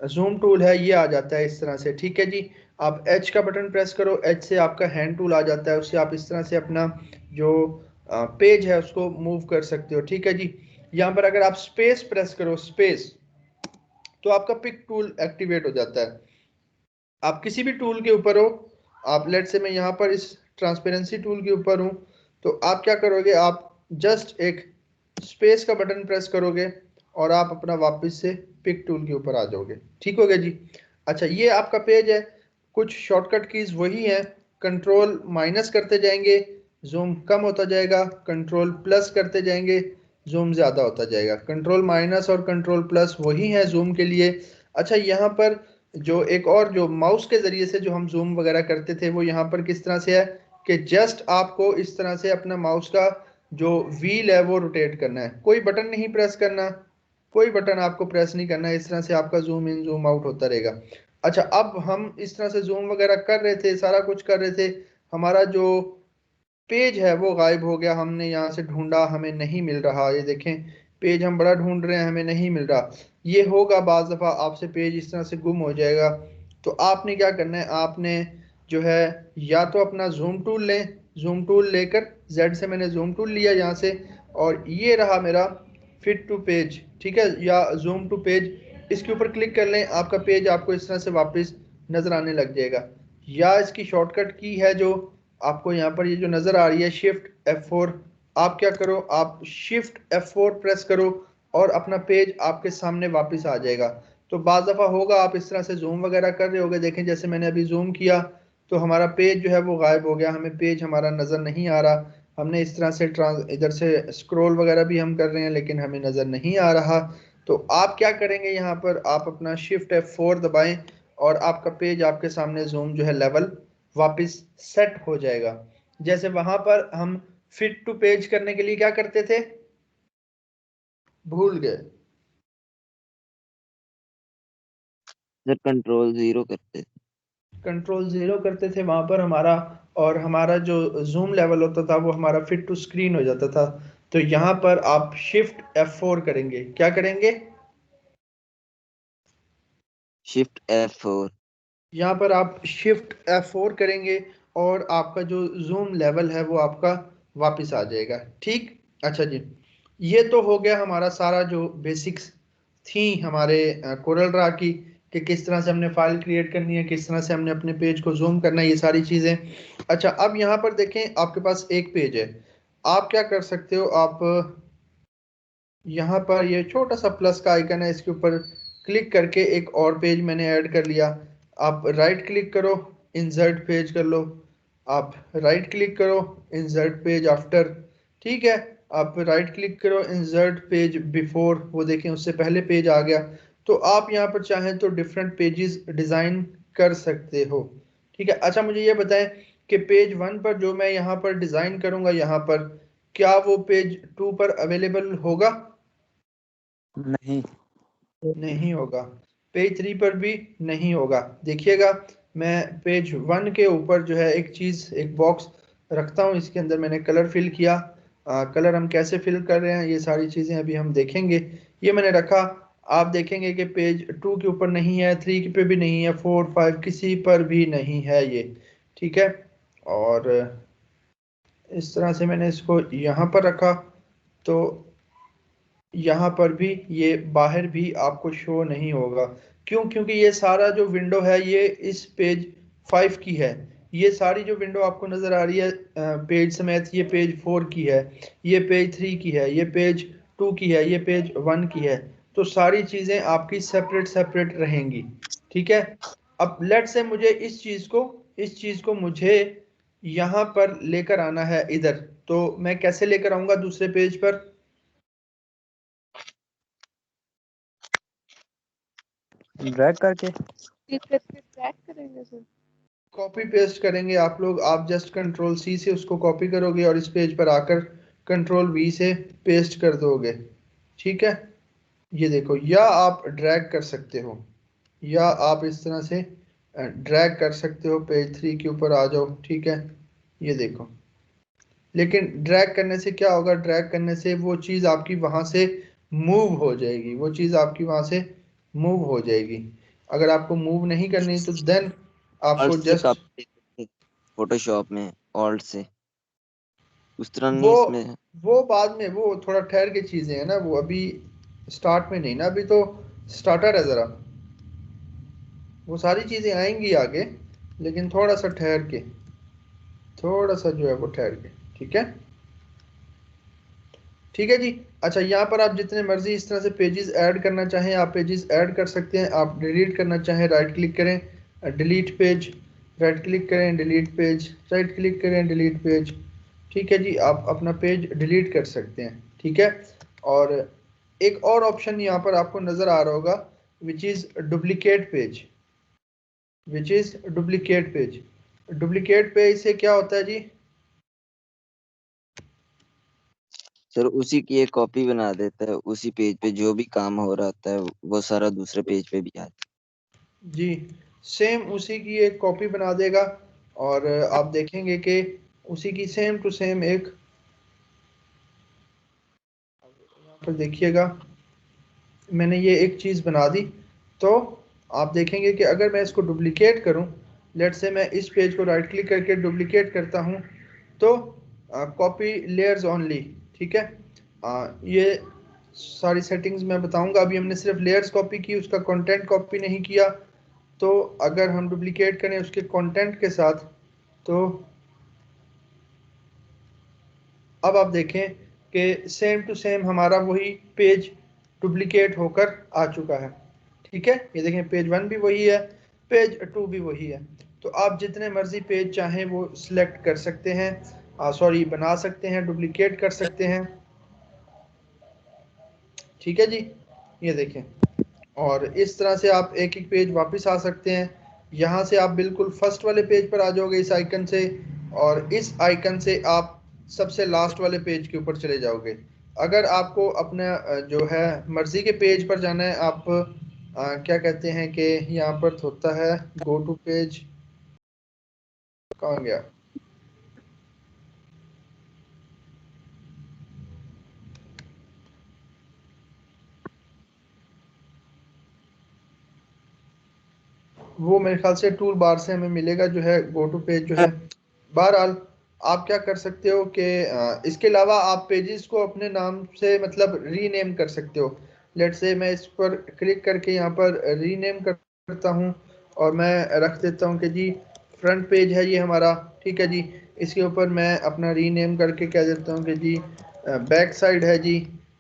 जूम टूल है ये आ जाता है इस तरह से। ठीक है जी, आप H का बटन प्रेस करो, H से आपका हैंड टूल आ जाता है, उससे आप इस तरह से अपना जो पेज है उसको मूव कर सकते हो। ठीक है जी, यहाँ पर अगर आप स्पेस प्रेस करो, स्पेस, तो आपका पिक टूल एक्टिवेट हो जाता है। आप किसी भी टूल के ऊपर हो, आप लेट से मैं यहाँ पर इस ट्रांसपेरेंसी टूल के ऊपर हूँ, तो आप क्या करोगे, आप जस्ट एक स्पेस का बटन प्रेस करोगे और आप अपना वापस से पिक टूल के ऊपर आ जाओगे। ठीक हो गया जी। अच्छा, ये आपका पेज है। कुछ शॉर्टकट कीज वही है, कंट्रोल माइनस करते जाएंगे जूम कम होता जाएगा, कंट्रोल प्लस करते जाएंगे जूम ज़्यादा होता जाएगा। कंट्रोल माइनस और कंट्रोल प्लस वही है जूम के लिए। अच्छा, यहाँ पर जो एक और जो माउस के ज़रिए से जो हम जूम वगैरह करते थे वो यहाँ पर किस तरह से है कि जस्ट आपको इस तरह से अपना माउस का जो व्हील है वो रोटेट करना है, कोई बटन नहीं प्रेस करना, कोई बटन आपको प्रेस नहीं करना है। इस तरह से आपका जूम इन जूम आउट होता रहेगा। अच्छा, अब हम इस तरह से जूम वगैरह कर रहे थे, सारा कुछ कर रहे थे, हमारा जो पेज है वो गायब हो गया। हमने यहाँ से ढूंढा, हमें नहीं मिल रहा। ये देखें पेज हम बड़ा ढूंढ रहे हैं, हमें नहीं मिल रहा। ये होगा बाज़ दफ़ा आपसे पेज इस तरह से गुम हो जाएगा। तो आपने क्या करना है, आपने जो है या तो अपना जूम टूल लें, जूम टूल लेकर जेड से मैंने जूम टूल लिया यहाँ से, और ये रहा मेरा फिट टू पेज, ठीक है, या जूम टू पेज, इसके ऊपर क्लिक कर लें, आपका पेज आपको इस तरह से वापस नज़र आने लग जाएगा। या इसकी शॉर्टकट की है जो आपको यहाँ पर ये जो नज़र आ रही है शिफ्ट F4, आप क्या करो, आप शिफ्ट F4 प्रेस करो और अपना पेज आपके सामने वापस आ जाएगा। तो बाज़ दफ़ा होगा आप इस तरह से जूम वगैरह कर रहे होगे, देखें जैसे मैंने अभी जूम किया तो हमारा पेज जो है वो गायब हो गया, हमें पेज हमारा नज़र नहीं आ रहा। हमने इस तरह से इधर से स्क्रॉल वगैरह भी हम कर रहे हैं लेकिन हमें नज़र नहीं आ रहा। तो आप क्या करेंगे, यहाँ पर आप अपना शिफ्ट F4 दबाएं और आपका पेज आपके सामने जूम जो है लेवल वापस सेट हो जाएगा। जैसे वहां पर हम फिट टू पेज करने के लिए क्या करते थे, भूल गए, सर कंट्रोल 0 करते थे। कंट्रोल 0 करते थे वहां पर हमारा, और हमारा जो जूम लेवल होता था वो हमारा फिट टू स्क्रीन हो जाता था। तो यहाँ पर आप शिफ्ट F4 करेंगे, क्या करेंगे, शिफ्ट F4। यहाँ पर आप शिफ्ट F4 करेंगे और आपका जो जूम लेवल है वो आपका वापस आ जाएगा। ठीक, अच्छा जी, ये तो हो गया हमारा सारा जो बेसिक्स थी हमारे कोरल ड्रा की, कि किस तरह से हमने फाइल क्रिएट करनी है, किस तरह से हमने अपने पेज को जूम करना है, ये सारी चीज़ें। अच्छा, अब यहाँ पर देखें आपके पास एक पेज है, आप क्या कर सकते हो, आप यहाँ पर ये छोटा सा प्लस का आइकन है, इसके ऊपर क्लिक करके एक और पेज मैंने ऐड कर लिया। आप राइट क्लिक करो, इंसर्ट पेज कर लो, आप राइट क्लिक करो, इंसर्ट पेज आफ्टर, ठीक है, आप राइट क्लिक करो, इंसर्ट पेज बिफोर, वो देखें उससे पहले पेज आ गया। तो आप यहाँ पर चाहें तो डिफरेंट पेजेस डिज़ाइन कर सकते हो, ठीक है। अच्छा, मुझे ये बताएं कि पेज 1 पर जो मैं यहाँ पर डिज़ाइन करूँगा यहाँ पर, क्या वो पेज 2 पर अवेलेबल होगा? नहीं। नहीं होगा। पेज 3 पर भी नहीं होगा। देखिएगा, मैं पेज 1 के ऊपर जो है एक चीज़, एक बॉक्स रखता हूँ, इसके अंदर मैंने कलर फिल किया। कलर हम कैसे फिल कर रहे हैं ये सारी चीज़ें अभी हम देखेंगे। ये मैंने रखा, आप देखेंगे कि पेज 2 के ऊपर नहीं है, 3 पे भी नहीं है, 4 5 किसी पर भी नहीं है ये, ठीक है। और इस तरह से मैंने इसको यहाँ पर रखा, तो यहाँ पर भी ये बाहर भी आपको शो नहीं होगा। क्यों? क्योंकि ये सारा जो विंडो है ये इस पेज 5 की है। ये सारी जो विंडो आपको नज़र आ रही है पेज समेत, ये पेज 4 की है, ये पेज 3 की है, ये पेज 2 की है, ये पेज 1 की है। तो सारी चीज़ें आपकी सेपरेट सेपरेट रहेंगी, ठीक है। अब लेट से मुझे इस चीज़ को मुझे यहाँ पर लेकर आना है इधर, तो मैं कैसे लेकर आऊँगा दूसरे पेज पर? ड्रैग करके। क्लिक करके ड्रैग करेंगे सर। कॉपी पेस्ट करेंगे आप लोग, आप जस्ट कंट्रोल सी से उसको कॉपी करोगे और इस पेज पर आकर कंट्रोल वी से पेस्ट कर दोगे, ठीक है। ये देखो, या आप ड्रैग कर सकते हो, या आप इस तरह से ड्रैग कर सकते हो, पेज 3 के ऊपर आ जाओ, ठीक है। ये देखो, लेकिन ड्रैग करने से क्या होगा, ड्रैग करने से वो चीज़ आपकी वहाँ से मूव हो जाएगी, वो चीज़ आपकी वहाँ से मूव हो जाएगी। अगर आपको मूव नहीं करनी तो देन ऑल्ट आपको से जस्ट कॉपी फोटोशॉप में ऑल्ट से उस तरह वो नहीं इसमें। वो बाद में, वो थोड़ा ठहर के चीजें हैं ना, वो अभी स्टार्ट में नहीं ना, अभी तो स्टार्टर है जरा, वो सारी चीजें आएंगी आगे, लेकिन थोड़ा सा ठहर के, थोड़ा सा जो है वो ठहर के, ठीक है। ठीक है जी। अच्छा, यहाँ पर आप जितने मर्जी इस तरह से पेजेस ऐड करना चाहें आप पेजेस ऐड कर सकते हैं। आप डिलीट करना चाहें राइट क्लिक करें, डिलीट पेज, राइट क्लिक करें, डिलीट पेज, राइट क्लिक करें, डिलीट पेज, ठीक है जी, आप अपना पेज डिलीट कर सकते हैं, ठीक है। और एक और ऑप्शन यहाँ पर आपको नज़र आ रहा होगा, which is duplicate page, which is duplicate page. Duplicate page से क्या होता है जी? सर उसी की एक कॉपी बना देता है, उसी पेज पे जो भी काम हो रहा होता है वो सारा दूसरे पेज पे भी आ जाता जी, सेम उसी की एक कॉपी बना देगा, और आप देखेंगे कि उसी की सेम टू सेम एक, यहाँ पर देखिएगा, मैंने ये एक चीज़ बना दी। तो आप देखेंगे कि अगर मैं इसको डुप्लीकेट करूं, लेट से मैं इस पेज को राइट क्लिक करके डुप्लीकेट करता हूं, तो कॉपी लेयर्स ओनली, ठीक है। ये सारी सेटिंग्स मैं बताऊंगा। अभी हमने सिर्फ लेयर्स कॉपी की, उसका कंटेंट कॉपी नहीं किया। तो अगर हम डुप्लीकेट करें उसके कंटेंट के साथ, तो अब आप देखें कि सेम टू सेम हमारा वही पेज डुप्लीकेट होकर आ चुका है, ठीक है। ये देखें पेज 1 भी वही है, पेज 2 भी वही है। तो आप जितने मर्जी पेज चाहें वो सिलेक्ट कर सकते हैं, सॉरी बना सकते हैं, डुप्लीकेट कर सकते हैं, ठीक है जी। ये देखें, और इस तरह से आप एक एक पेज वापस आ सकते हैं। यहाँ से आप बिल्कुल फर्स्ट वाले पेज पर आ जाओगे इस आइकन से, और इस आइकन से आप सबसे लास्ट वाले पेज के ऊपर चले जाओगे। अगर आपको अपना जो है मर्जी के पेज पर जाना है, आप क्या कहते हैं कि यहाँ पर होता है गो टू पेज, कहाँ गया, वो मेरे ख्याल से टूल बार से हमें मिलेगा जो है गो टू पेज जो है। बहरहाल आप क्या कर सकते हो कि इसके अलावा आप पेजेस को अपने नाम से मतलब रीनेम कर सकते हो। लेट से मैं इस पर क्लिक करके यहाँ पर रीनेम करता हूँ, और मैं रख देता हूँ कि जी फ्रंट पेज है ये हमारा, ठीक है जी। इसके ऊपर मैं अपना रीनेम करके कह देता हूँ कि जी बैक साइड है जी।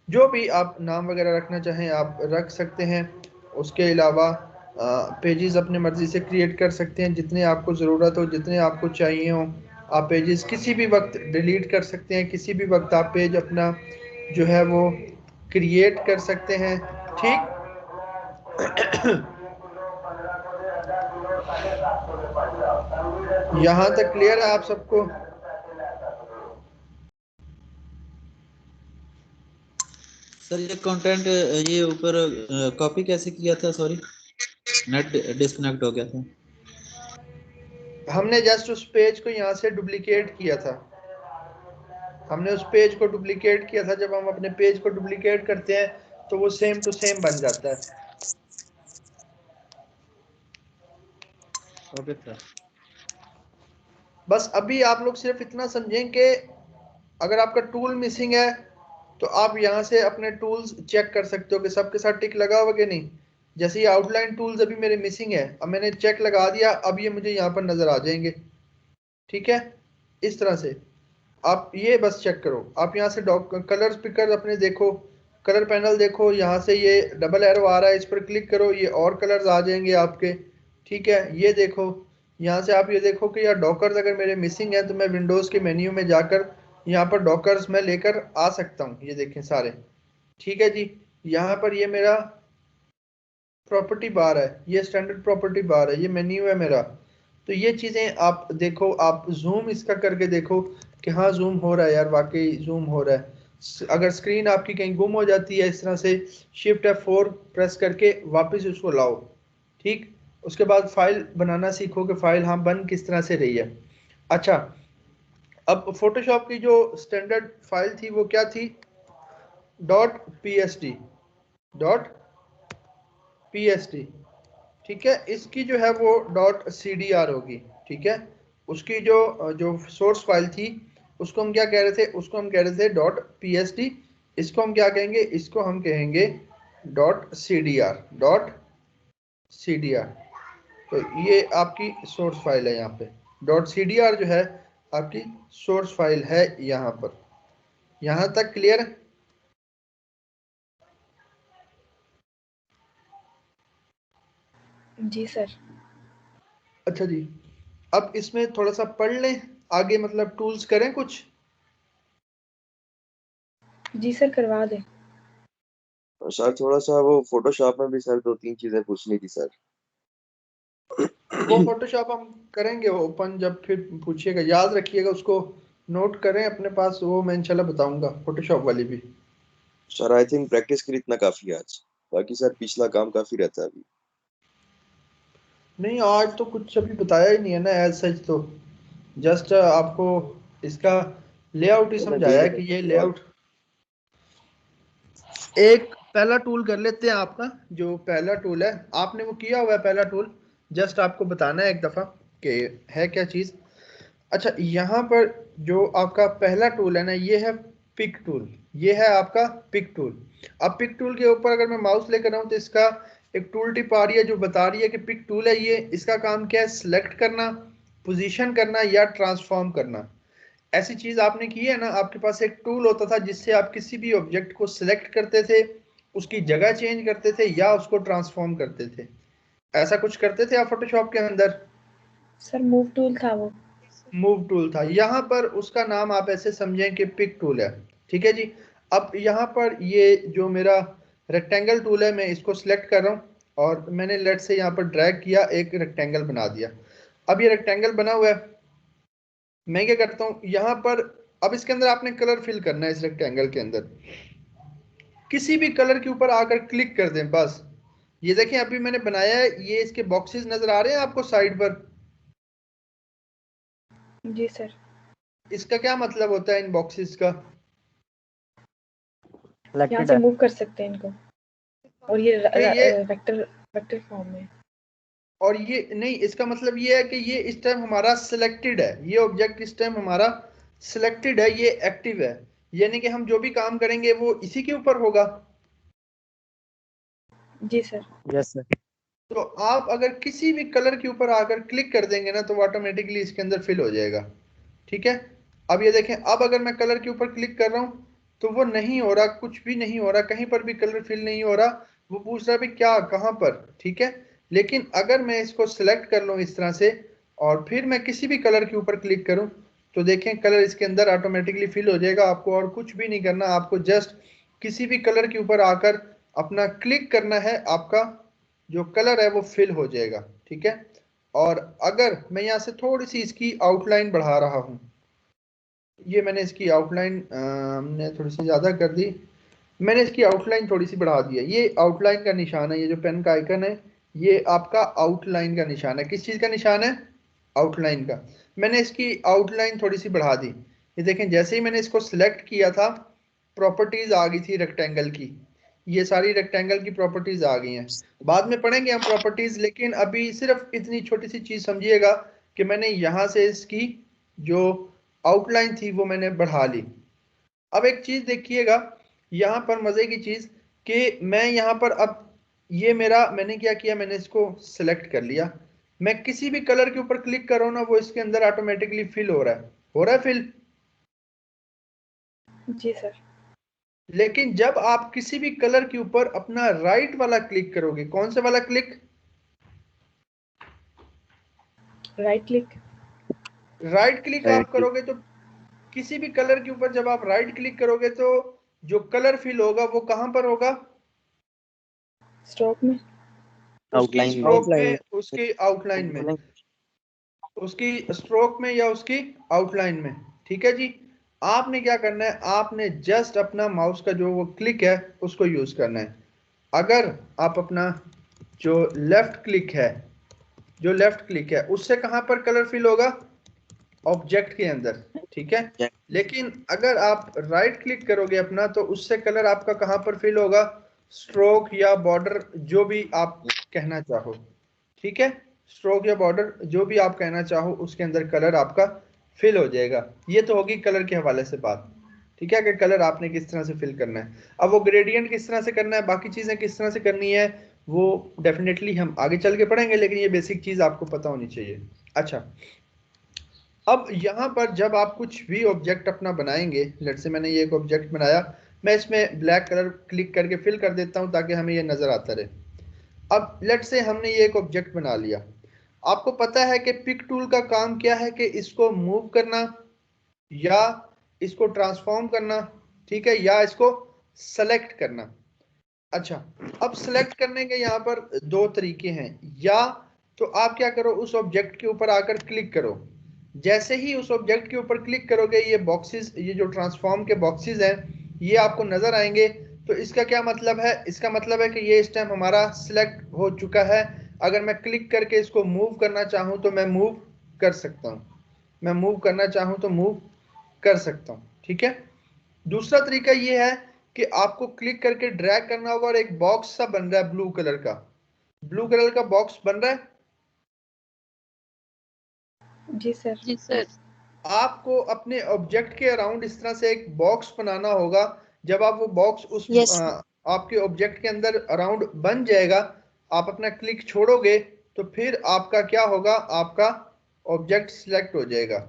जो भी आप नाम वगैरह रखना चाहें आप रख सकते हैं। उसके अलावा पेजेस अपने मर्ज़ी से क्रिएट कर सकते हैं, जितने आपको ज़रूरत हो, जितने आपको चाहिए हो। आप पेजेस किसी भी वक्त डिलीट कर सकते हैं, किसी भी वक्त आप पेज अपना जो है वो क्रिएट कर सकते हैं, ठीक। यहाँ तक क्लियर है आप सबको? सर ये कंटेंट ये ऊपर कॉपी कैसे किया था, सॉरी नेट डिस्कनेक्ट हो गया था। हमने जस्ट उस पेज को यहाँ से डुप्लीकेट किया था, हमने उस पेज को डुप्लीकेट किया था। जब हम अपने पेज को डुप्लीकेट करते हैं तो वो सेम टू सेम बन जाता है। Okay sir. बस अभी आप लोग सिर्फ इतना समझें कि अगर आपका टूल मिसिंग है तो आप यहाँ से अपने टूल्स चेक कर सकते हो कि सबके साथ टिक लगा हुआ कि नहीं। जैसे ये आउटलाइन टूल्स अभी मेरे मिसिंग है, अब मैंने चेक लगा दिया, अब ये मुझे यहाँ पर नजर आ जाएंगे, ठीक है। इस तरह से आप ये बस चेक करो। आप यहाँ से कलर पिकर अपने देखो, कलर पैनल देखो, यहाँ से ये डबल एरो आ रहा है, इस पर क्लिक करो, ये और कलर्स आ जाएंगे आपके, ठीक है। ये देखो, यहाँ से आप ये देखो कि यार डॉकर्स अगर मेरे मिसिंग है तो मैं विंडोज़ के मेन्यू में जाकर यहाँ पर डॉकर्स मैं लेकर आ सकता हूँ। ये देखें सारे, ठीक है जी। यहाँ पर ये मेरा प्रॉपर्टी बार है, ये स्टैंडर्ड प्रॉपर्टी बार है, ये मेन्यू है मेरा। तो ये चीज़ें आप देखो, आप जूम इसका करके देखो कि हाँ जूम हो रहा है यार, वाकई जूम हो रहा है। अगर स्क्रीन आपकी कहीं गुम हो जाती है, इस तरह से शिफ्ट F4 प्रेस करके वापस उसको लाओ, ठीक। उसके बाद फाइल बनाना सीखो कि फाइल हाँ बन किस तरह से रही है। अच्छा, अब फोटोशॉप की जो स्टैंडर्ड फाइल थी वो क्या थी, .psd, .psd, ठीक है। इसकी जो है वो .cdr होगी, ठीक है। उसकी जो सोर्स फाइल थी उसको हम क्या कह रहे थे, उसको हम कह रहे थे .psd। इसको हम क्या कहेंगे, इसको हम कहेंगे .cdr। तो ये आपकी सोर्स फाइल है, यहाँ पे .cdr जो है आपकी सोर्स फाइल है यहाँ पर। यहाँ तक क्लियर? जी सर। अच्छा जी, अब इसमें थोड़ा सा पढ़ लें आगे, मतलब टूल्स करें कुछ। जी सर करवा दें। और सर थोड़ा सा वो फोटोशॉप में भी सर 2-3 चीजें पूछनी थी सर। वो फोटोशॉप हम करेंगे ओपन जब, फिर पूछिएगा, याद रखिएगा उसको, नोट करें अपने पास, वो मैं इंशाल्लाह बताऊंगा फोटोशॉप वाली भी। सर आई थिंक प्रैक्टिस के लिए इतना काफी है आज, बाकी सर पिछला काम काफी रहता है अभी। नहीं आज तो कुछ अभी बताया ही नहीं है ना एज सच, तो जस्ट आपको इसका लेआउट ही तो मैं समझाया देख है रहा कि ये था लेआउट, एक पहला टूल कर लेते हैं। आपका जो पहला टूल है आपने वो किया हुआ है, पहला टूल जस्ट आपको बताना है एक दफ़ा कि है क्या चीज़। अच्छा, यहाँ पर जो आपका पहला टूल है ना, ये है पिक टूल, ये है आपका पिक टूल। अब पिक टूल के ऊपर अगर मैं माउस लेकर आऊँ तो इसका एक टूल टिप आ रही है जो बता रही है कि पिक टूल है ये, इसका काम क्या है, सिलेक्ट करना, पोजीशन करना या ट्रांसफॉर्म करना। ऐसी चीज आपने की है ना, आपके पास एक टूल होता था जिससे आप किसी भी ऑब्जेक्ट को सिलेक्ट करते थे, उसकी जगह चेंज करते थे या उसको ट्रांसफॉर्म करते थे। ऐसा कुछ करते थे आप फोटोशॉप के अंदर? सर मूव टूल था वो। मूव टूल था। यहाँ पर उसका नाम आप ऐसे समझें कि पिक टूल है। ठीक है जी। अब यहाँ पर ये जो मेरा रेक्टेंगल टूल है, मैं इसको सिलेक्ट कर रहा हूँ और मैंने लेट से यहाँ पर ड्रैग किया, एक रेक्टेंगल बना दिया। अब ये रेक्टेंगल बना हुआ है, मैं क्या करता हूँ यहाँ पर, अब इसके अंदर आपने कलर फिल करना है। इस रेक्टेंगल के अंदर किसी भी कलर के ऊपर आकर क्लिक कर दें बस। ये देखें अभी मैंने बनाया है, ये इसके बॉक्सेस नजर आ रहे हैं आपको साइड पर? जी सर। इसका क्या मतलब होता है इन बॉक्सेस का? यहाँ से मूव कर सकते हैं इनको, और ये ये वेक्टर फॉर्म में। और ये नहीं, इसका मतलब ये है कि ये इस टाइम हमारा सिलेक्टेड है, ये ऑब्जेक्ट इस टाइम हमारा सिलेक्टेड है, ये एक्टिव है, यानी कि हम जो भी काम करेंगे वो इसी के ऊपर होगा। जी सर। Yes sir. तो आप अगर किसी भी कलर के ऊपर आकर क्लिक कर देंगे ना तो ऑटोमेटिकली इसके अंदर फिल हो जाएगा। ठीक है। अब ये देखें, अब अगर मैं कलर के ऊपर क्लिक कर रहा हूं तो वो नहीं हो रहा, कुछ भी नहीं हो रहा, कहीं पर भी कलर फिल नहीं हो रहा। वो पूछ रहा है भी क्या, कहां पर? ठीक है। लेकिन अगर मैं इसको सिलेक्ट कर लूं इस तरह से और फिर मैं किसी भी कलर के ऊपर क्लिक करूं तो देखें कलर इसके अंदर ऑटोमेटिकली फिल हो जाएगा। आपको और कुछ भी नहीं करना, आपको जस्ट किसी भी कलर के ऊपर आकर अपना क्लिक करना है, आपका जो कलर है वो फिल हो जाएगा। ठीक है। और अगर मैं यहाँ से थोड़ी सी इसकी आउटलाइन बढ़ा रहा हूँ, ये मैंने इसकी आउटलाइन हमने थोड़ी सी ज़्यादा कर दी, मैंने इसकी आउटलाइन थोड़ी सी बढ़ा दी है। ये आउटलाइन का निशान है, ये जो पेन का आइकन है ये आपका आउटलाइन का निशान है। किस चीज़ का निशान है? आउटलाइन का। मैंने इसकी आउटलाइन थोड़ी सी बढ़ा दी। ये देखें जैसे ही मैंने इसको सिलेक्ट किया था प्रॉपर्टीज आ गई थी रेक्टेंगल की, ये सारी रेक्टेंगल की प्रॉपर्टीज आ गई हैं। बाद में पढ़ेंगे हम प्रॉपर्टीज, लेकिन अभी सिर्फ इतनी छोटी सी चीज समझिएगा कि मैंने यहाँ से इसकी जो आउटलाइन थी वो मैंने बढ़ा ली। अब एक चीज देखिएगा यहाँ पर, मजे की चीज कि मैं यहाँ पर, अब ये मेरा, मैंने क्या किया, मैंने इसको सिलेक्ट कर लिया। मैं किसी भी कलर के ऊपर क्लिक कर रहा हूं ना वो इसके अंदर ऑटोमेटिकली फिल हो रहा है, हो रहा है फिल। जी सर। लेकिन जब आप किसी भी कलर के ऊपर अपना राइट वाला क्लिक करोगे, कौन से वाला click? Right click. Right click आप करोगे तो किसी भी कलर के ऊपर जब आप राइट क्लिक करोगे तो जो कलर फिल होगा वो कहां पर होगा? स्ट्रोक में। उसकी स्ट्रोक में, उसकी आउटलाइन में, उसकी स्ट्रोक में या उसकी आउटलाइन में। ठीक है जी। आपने क्या करना है, आपने जस्ट अपना माउस का जो वो क्लिक है उसको यूज करना है। अगर आप अपना जो लेफ्ट क्लिक है, जो लेफ्ट क्लिक है उससे कहां पर कलर फिल होगा? ऑब्जेक्ट के अंदर। ठीक है। लेकिन अगर आप राइट क्लिक करोगे अपना तो उससे कलर आपका कहां पर फिल होगा? स्ट्रोक या बॉर्डर, जो भी आप कहना चाहो। ठीक है। स्ट्रोक या बॉर्डर जो भी आप कहना चाहो उसके अंदर कलर आपका फिल हो जाएगा। ये तो होगी कलर के हवाले से बात। ठीक है, कि कलर आपने किस तरह से फिल करना है। अब वो ग्रेडियंट किस तरह से करना है, बाकी चीजें किस तरह से करनी है, वो डेफिनेटली हम आगे चल के पढ़ेंगे, लेकिन ये बेसिक चीज आपको पता होनी चाहिए। अच्छा, अब यहाँ पर जब आप कुछ भी ऑब्जेक्ट अपना बनाएंगे, लेट से मैंने ये एक ऑब्जेक्ट बनाया, मैं इसमें ब्लैक कलर क्लिक करके फिल कर देता हूँ ताकि हमें ये नजर आता रहे। अब लेट से हमने ये एक ऑब्जेक्ट बना लिया। आपको पता है कि पिक टूल का काम क्या है, कि इसको मूव करना या इसको ट्रांसफॉर्म करना, ठीक है, या इसको सेलेक्ट करना। अच्छा, अब सेलेक्ट करने के यहाँ पर दो तरीके हैं। या तो आप क्या करो, उस ऑब्जेक्ट के ऊपर आकर क्लिक करो, जैसे ही उस ऑब्जेक्ट के ऊपर क्लिक करोगे ये बॉक्सेस, ये जो ट्रांसफॉर्म के बॉक्सेस हैं ये आपको नजर आएंगे। तो इसका क्या मतलब है? इसका मतलब है कि ये इस टाइम हमारा सिलेक्ट हो चुका है। अगर मैं क्लिक करके इसको मूव करना चाहूं तो मैं मूव कर सकता हूं, मैं मूव करना चाहूं तो मूव कर सकता हूं। ठीक है। दूसरा तरीका ये है कि आपको क्लिक करके ड्रैग करना होगा और एक बॉक्स सा बन रहा है ब्लू कलर का, ब्लू कलर का बॉक्स बन रहा है। जी सर। जी सर। आपको अपने ऑब्जेक्ट के अराउंड इस तरह से एक बॉक्स बनाना होगा। जब आप वो बॉक्स उस यस आपके ऑब्जेक्ट के अंदर अराउंड बन जाएगा, आप अपना क्लिक छोड़ोगे तो फिर आपका क्या होगा, आपका ऑब्जेक्ट सिलेक्ट हो जाएगा।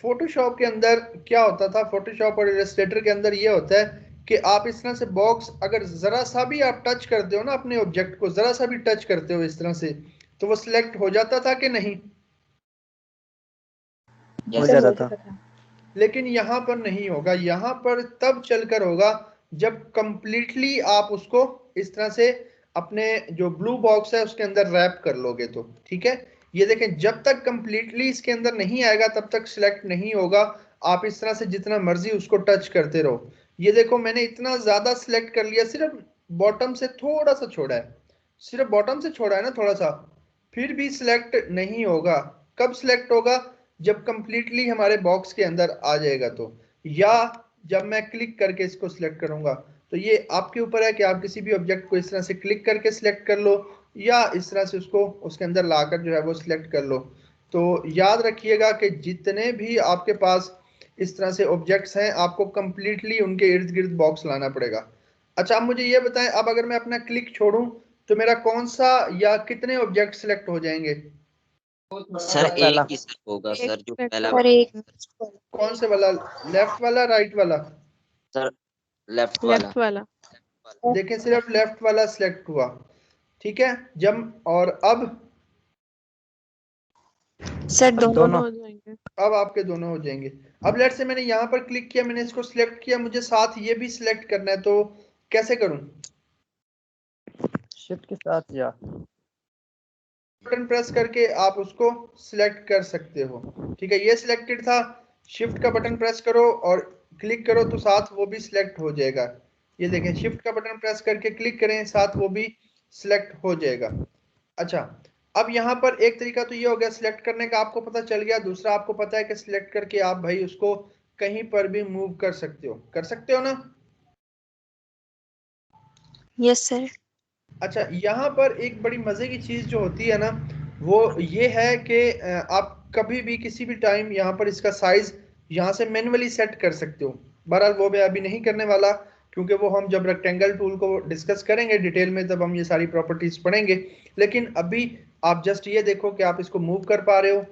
फोटोशॉप के अंदर क्या होता था, फोटोशॉप और इलस्ट्रेटर के अंदर ये होता है कि आप इस तरह से बॉक्स अगर जरा सा भी आप टच करते हो ना, अपने ऑब्जेक्ट को जरा सा भी टच करते हो इस तरह से, तो वो सिलेक्ट हो जाता था कि नहीं? हो सर जाता हो था। जाता था। लेकिन यहाँ पर नहीं होगा, यहाँ पर तब चलकर होगा जब कंप्लीटली आप उसको इस तरह से अपने जो ब्लू बॉक्स है उसके अंदर रैप कर लोगे तो। ठीक है, ये देखें, जब तक कंप्लीटली इसके अंदर नहीं आएगा तब तक सिलेक्ट नहीं होगा। आप इस तरह से जितना मर्जी उसको टच करते रहो। ये देखो मैंने इतना ज्यादा सिलेक्ट कर लिया, सिर्फ बॉटम से थोड़ा सा छोड़ा है, सिर्फ बॉटम से छोड़ा है ना थोड़ा सा, फिर भी सिलेक्ट नहीं होगा। कब सिलेक्ट होगा? जब कंप्लीटली हमारे बॉक्स के अंदर आ जाएगा तो, या जब मैं क्लिक करके इसको सिलेक्ट करूंगा। तो ये आपके ऊपर है कि आप किसी भी ऑब्जेक्ट को इस तरह से क्लिक करके सिलेक्ट कर लो या इस तरह से उसको उसके अंदर लाकर जो है वो सिलेक्ट कर लो। तो याद रखिएगा कि जितने भी आपके पास इस तरह से ऑब्जेक्ट्स हैं, आपको कंप्लीटली उनके इर्द गिर्द बॉक्स लाना पड़ेगा। अच्छा, अब मुझे ये बताएं, अब अगर मैं अपना क्लिक छोड़ूं तो मेरा कौन सा या कितने ऑब्जेक्ट सिलेक्ट हो जाएंगे? सर पहला। एक ही सर होगा एक सर, जो मिनट पहला सर, एक कौन से वाला? लेफ्ट वाला, राइट वाला? सर लेफ्ट वाला। लेफ्ट वाला। देखें, सिर्फ लेफ्ट वाला सिलेक्ट हुआ। ठीक है, जब और अब सर दोनों दोनों। हो जाएंगे। अब आपके दोनों हो जाएंगे। अब लेट से मैंने यहाँ पर क्लिक किया, मैंने इसको सिलेक्ट किया, मुझे साथ ये भी सिलेक्ट करना है, तो कैसे करूं? शिफ्ट के साथ या बटन प्रेस करके आप उसको सिलेक्ट कर सकते हो। ठीक है, ये सिलेक्टेड था, शिफ्ट का बटन प्रेस करो और क्लिक करो तो साथ वो भी सिलेक्ट हो जाएगा। ये देखें, शिफ्ट का बटन प्रेस करके क्लिक करें, साथ वो भी सिलेक्ट हो जाएगा। अच्छा, अब यहाँ पर एक तरीका तो ये हो गया सिलेक्ट करने का, आपको पता चल गया। दूसरा आपको पता है कि सिलेक्ट करके आप भाई उसको कहीं पर भी मूव कर सकते हो ना? Yes sir. अच्छा, यहाँ पर एक बड़ी मजे की चीज जो होती है ना, वो ये है कि आप कभी भी किसी भी टाइम यहाँ पर इसका साइज यहाँ से मैन्युअली सेट कर सकते हो। बहरहाल वो मैं अभी नहीं करने वाला, क्योंकि वो हम जब रेक्टेंगल टूल को डिस्कस करेंगे डिटेल में तब हम ये सारी प्रॉपर्टीज पढ़ेंगे। लेकिन अभी आप जस्ट ये देखो कि आप इसको मूव कर पा रहे हो,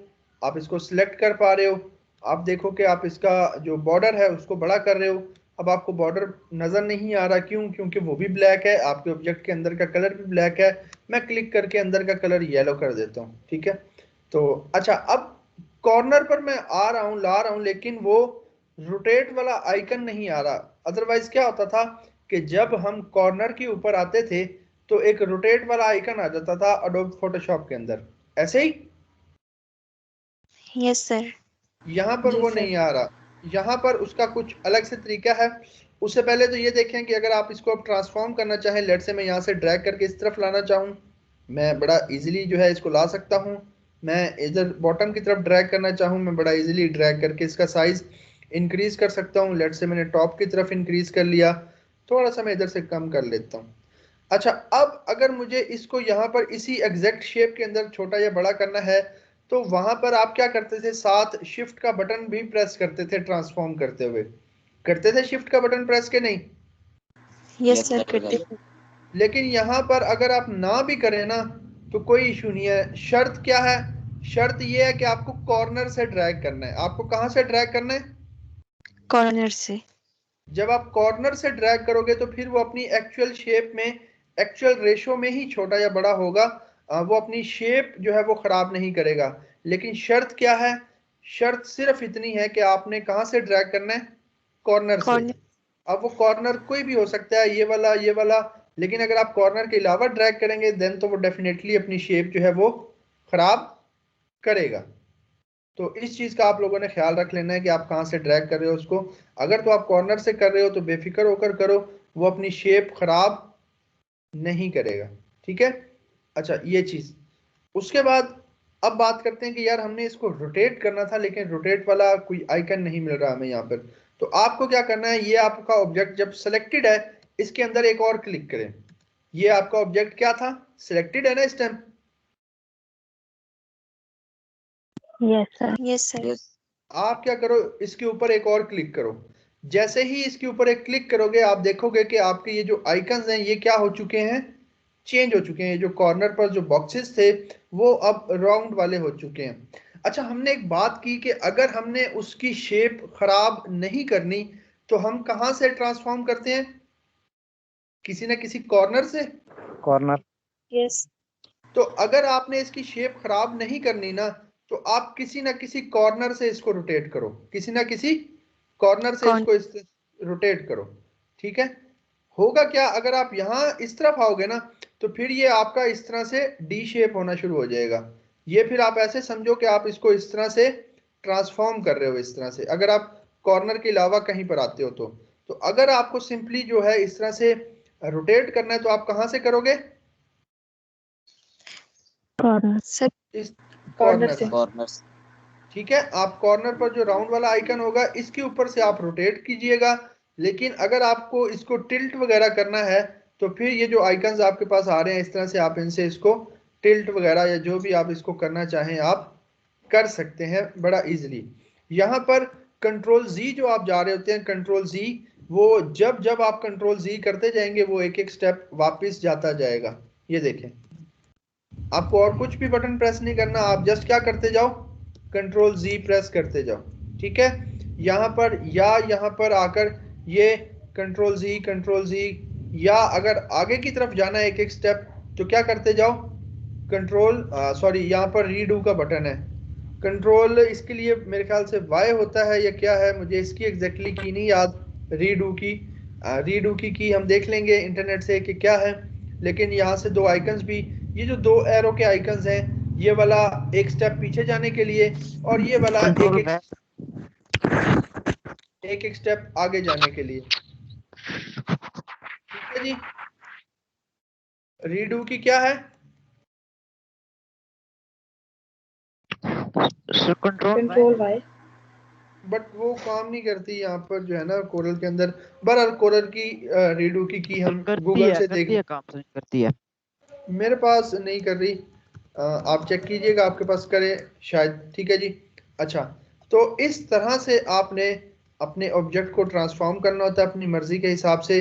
आप इसको सिलेक्ट कर पा रहे हो। आप देखो कि आप इसका जो बॉर्डर है उसको बड़ा कर रहे हो। अब आपको बॉर्डर नजर नहीं आ रहा, क्यों? क्योंकि वो भी ब्लैक है, आपके ऑब्जेक्ट के अंदर का कलर भी ब्लैक है। मैं क्लिक करके अंदर का कलर येलो कर देता हूँ। ठीक है, तो अच्छा, अब कॉर्नर पर मैं आ रहा हूँ, ला रहा हूँ, लेकिन वो रोटेट वाला आइकन नहीं आ रहा। अदरवाइज क्या होता था कि जब हम कॉर्नर के ऊपर आते थे तो एक रोटेट वाला आइकन आ जाता था एडोब फोटोशॉप के अंदर, ऐसे ही। Yes sir. यहाँ पर जी वो सर। नहीं आ रहा, यहाँ पर उसका कुछ अलग से तरीका है। उससे पहले तो ये देखें कि अगर आप इसको अब ट्रांसफॉर्म करना चाहें, लेट से मैं यहाँ से ड्रैग करके इस तरफ लाना चाहूँ, मैं बड़ा इजीली जो है इसको ला सकता हूँ। मैं इधर बॉटम की तरफ ड्रैग करना चाहूँ, मैं बड़ा इजीली ड्रैग करके इसका साइज इंक्रीज कर सकता हूँ। लेट से मैंने टॉप की तरफ इंक्रीज कर लिया, थोड़ा सा मैं इधर से कम कर लेता हूँ। अच्छा, अब अगर मुझे इसको यहाँ पर इसी एग्जैक्ट शेप के अंदर छोटा या बड़ा करना है, तो वहां पर आप क्या करते थे, साथ शिफ्ट का बटन भी प्रेस करते थे ट्रांसफॉर्म करते हुए। करते थे शिफ्ट का बटन प्रेस के नहीं? Yes yes sir sir. करते हैं। लेकिन यहाँ पर अगर आप ना भी करें ना तो कोई इशू नहीं है। शर्त क्या है? शर्त ये है कि आपको कॉर्नर से ड्रैग करना है। आपको कहाँ से ड्रैग करना है? कॉर्नर से। जब आप कॉर्नर से ड्रैग करोगे तो फिर वो अपनी एक्चुअल शेप में, एक्चुअल रेशो में ही छोटा या बड़ा होगा। वो अपनी शेप जो है वो खराब नहीं करेगा। लेकिन शर्त क्या है? शर्त सिर्फ इतनी है कि आपने कहाँ से ड्रैग करना है? कॉर्नर से। कॉर्नर। अब वो कॉर्नर कोई भी हो सकता है, ये वाला। लेकिन अगर आप कॉर्नर के अलावा ड्रैग करेंगे देन तो वो डेफिनेटली अपनी शेप जो है वो खराब करेगा। तो इस चीज का आप लोगों ने ख्याल रख लेना है कि आप कहाँ से ड्रैग कर रहे हो उसको। अगर तो आप कॉर्नर से कर रहे हो तो बेफिक्र होकर करो, वो अपनी शेप खराब नहीं करेगा। ठीक है, अच्छा ये चीज। उसके बाद अब बात करते हैं कि यार हमने इसको रोटेट करना था, लेकिन रोटेट वाला कोई आइकन नहीं मिल रहा हमें यहाँ पर। तो आपको क्या करना है, ये आपका ऑब्जेक्ट जब सेलेक्टेड है, इसके अंदर एक और क्लिक करें। ये आपका ऑब्जेक्ट क्या था, सिलेक्टेड है ना इस टाइम? Yes sir. आप क्या करो, इसके ऊपर एक और क्लिक करो। जैसे ही इसके ऊपर एक क्लिक करोगे आप देखोगे कि आपके ये जो आइकन्स हैं ये क्या हो चुके हैं, चेंज हो चुके हैं। जो कॉर्नर पर जो बॉक्सेस थे वो अब राउंड वाले हो चुके हैं। अच्छा, हमने एक बात की कि अगर हमने उसकी शेप खराब नहीं करनी तो हम कहां से ट्रांसफॉर्म करते हैं, किसी ना किसी कॉर्नर से। कॉर्नर। यस। तो अगर आपने इसकी शेप खराब नहीं करनी ना तो आप किसी ना किसी कॉर्नर से इसको रोटेट करो, किसी ना किसी कॉर्नर से इसको रोटेट करो। ठीक है, होगा क्या, अगर आप यहां इस तरफ आओगे ना तो फिर ये आपका इस तरह से डी शेप होना शुरू हो जाएगा। ये फिर आप ऐसे समझो कि आप इसको इस तरह से ट्रांसफॉर्म कर रहे हो, इस तरह से। अगर आप कॉर्नर के अलावा कहीं पर आते हो तो अगर आपको सिंपली जो है इस तरह से रोटेट करना है तो आप कहां से करोगे, सर इस कॉर्नर कॉर्नर से। कॉर्नर्स। ठीक है, आप कॉर्नर पर जो राउंड वाला आइकन होगा इसके ऊपर से आप रोटेट कीजिएगा। लेकिन अगर आपको इसको टिल्ट वगैरह करना है तो फिर ये जो आइकन्स आपके पास आ रहे हैं इस तरह से आप इनसे इसको टिल्ट वगैरह या जो भी आप इसको करना चाहें आप कर सकते हैं बड़ा इजीली। यहाँ पर कंट्रोल जी जो आप जा रहे होते हैं, कंट्रोल जी, वो जब जब आप कंट्रोल जी करते जाएंगे वो एक एक स्टेप वापस जाता जाएगा। ये देखें, आपको और कुछ भी बटन प्रेस नहीं करना, आप जस्ट क्या करते जाओ, कंट्रोल जी प्रेस करते जाओ। ठीक है, यहाँ पर या यहाँ पर आकर ये कंट्रोल जी, या अगर आगे की तरफ जाना है एक एक स्टेप तो क्या करते जाओ, कंट्रोल सॉरी यहाँ पर रीडू का बटन है, कंट्रोल इसके लिए मेरे ख्याल से वाई होता है या क्या है, मुझे इसकी एग्जैक्टली की नहीं याद। रीडू की हम देख लेंगे इंटरनेट से कि क्या है। लेकिन यहाँ से दो आइकन्स भी, ये जो दो एरो के आइकन्स हैं, ये वाला एक स्टेप पीछे जाने के लिए और ये वाला एक एक स्टेप आगे जाने के लिए। ठीक है जी, रीडू की क्या है, कंट्रोल वाई। बट वो काम नहीं करती यहाँ पर जो है ना कोरल के अंदर। बहरहाल कोरल की रीडू की हम गूगल से देख, काम करती है। मेरे पास नहीं कर रही, आप चेक कीजिएगा आपके पास करे शायद। ठीक है जी। अच्छा, तो इस तरह से आपने अपने ऑब्जेक्ट को ट्रांसफॉर्म करना होता है अपनी मर्जी के हिसाब से।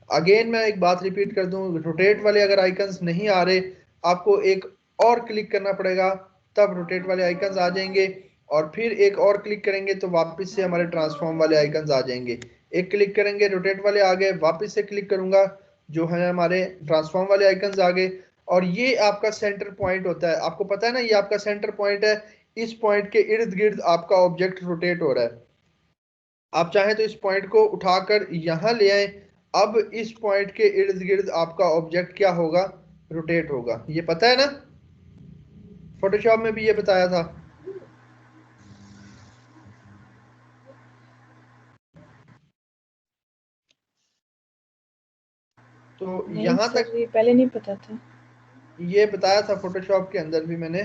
अगेन मैं एक बात रिपीट कर दूं, रोटेट वाले अगर आइकन्स नहीं आ रहे आपको एक और क्लिक करना पड़ेगा, तब रोटेट वाले आइकन्स आ जाएंगे। और फिर एक और क्लिक करेंगे तो वापस से हमारे ट्रांसफॉर्म वाले आइकन्स आ जाएंगे। एक क्लिक करेंगे रोटेट वाले आ गए, वापस से क्लिक करूंगा जो है हमारे ट्रांसफॉर्म वाले आइकन्स आ गए। और ये आपका सेंटर पॉइंट होता है, आपको पता है ना, ये आपका सेंटर पॉइंट है। इस पॉइंट के इर्द गिर्द आपका ऑब्जेक्ट रोटेट हो रहा है। आप चाहें तो इस पॉइंट को उठाकर यहां ले आए, अब इस पॉइंट के इर्द गिर्द आपका ऑब्जेक्ट क्या होगा, रोटेट होगा। ये पता है ना, फोटोशॉप में भी ये बताया था। तो नहीं यहां सर, तक ये पहले नहीं पता था। ये बताया था फोटोशॉप के अंदर भी मैंने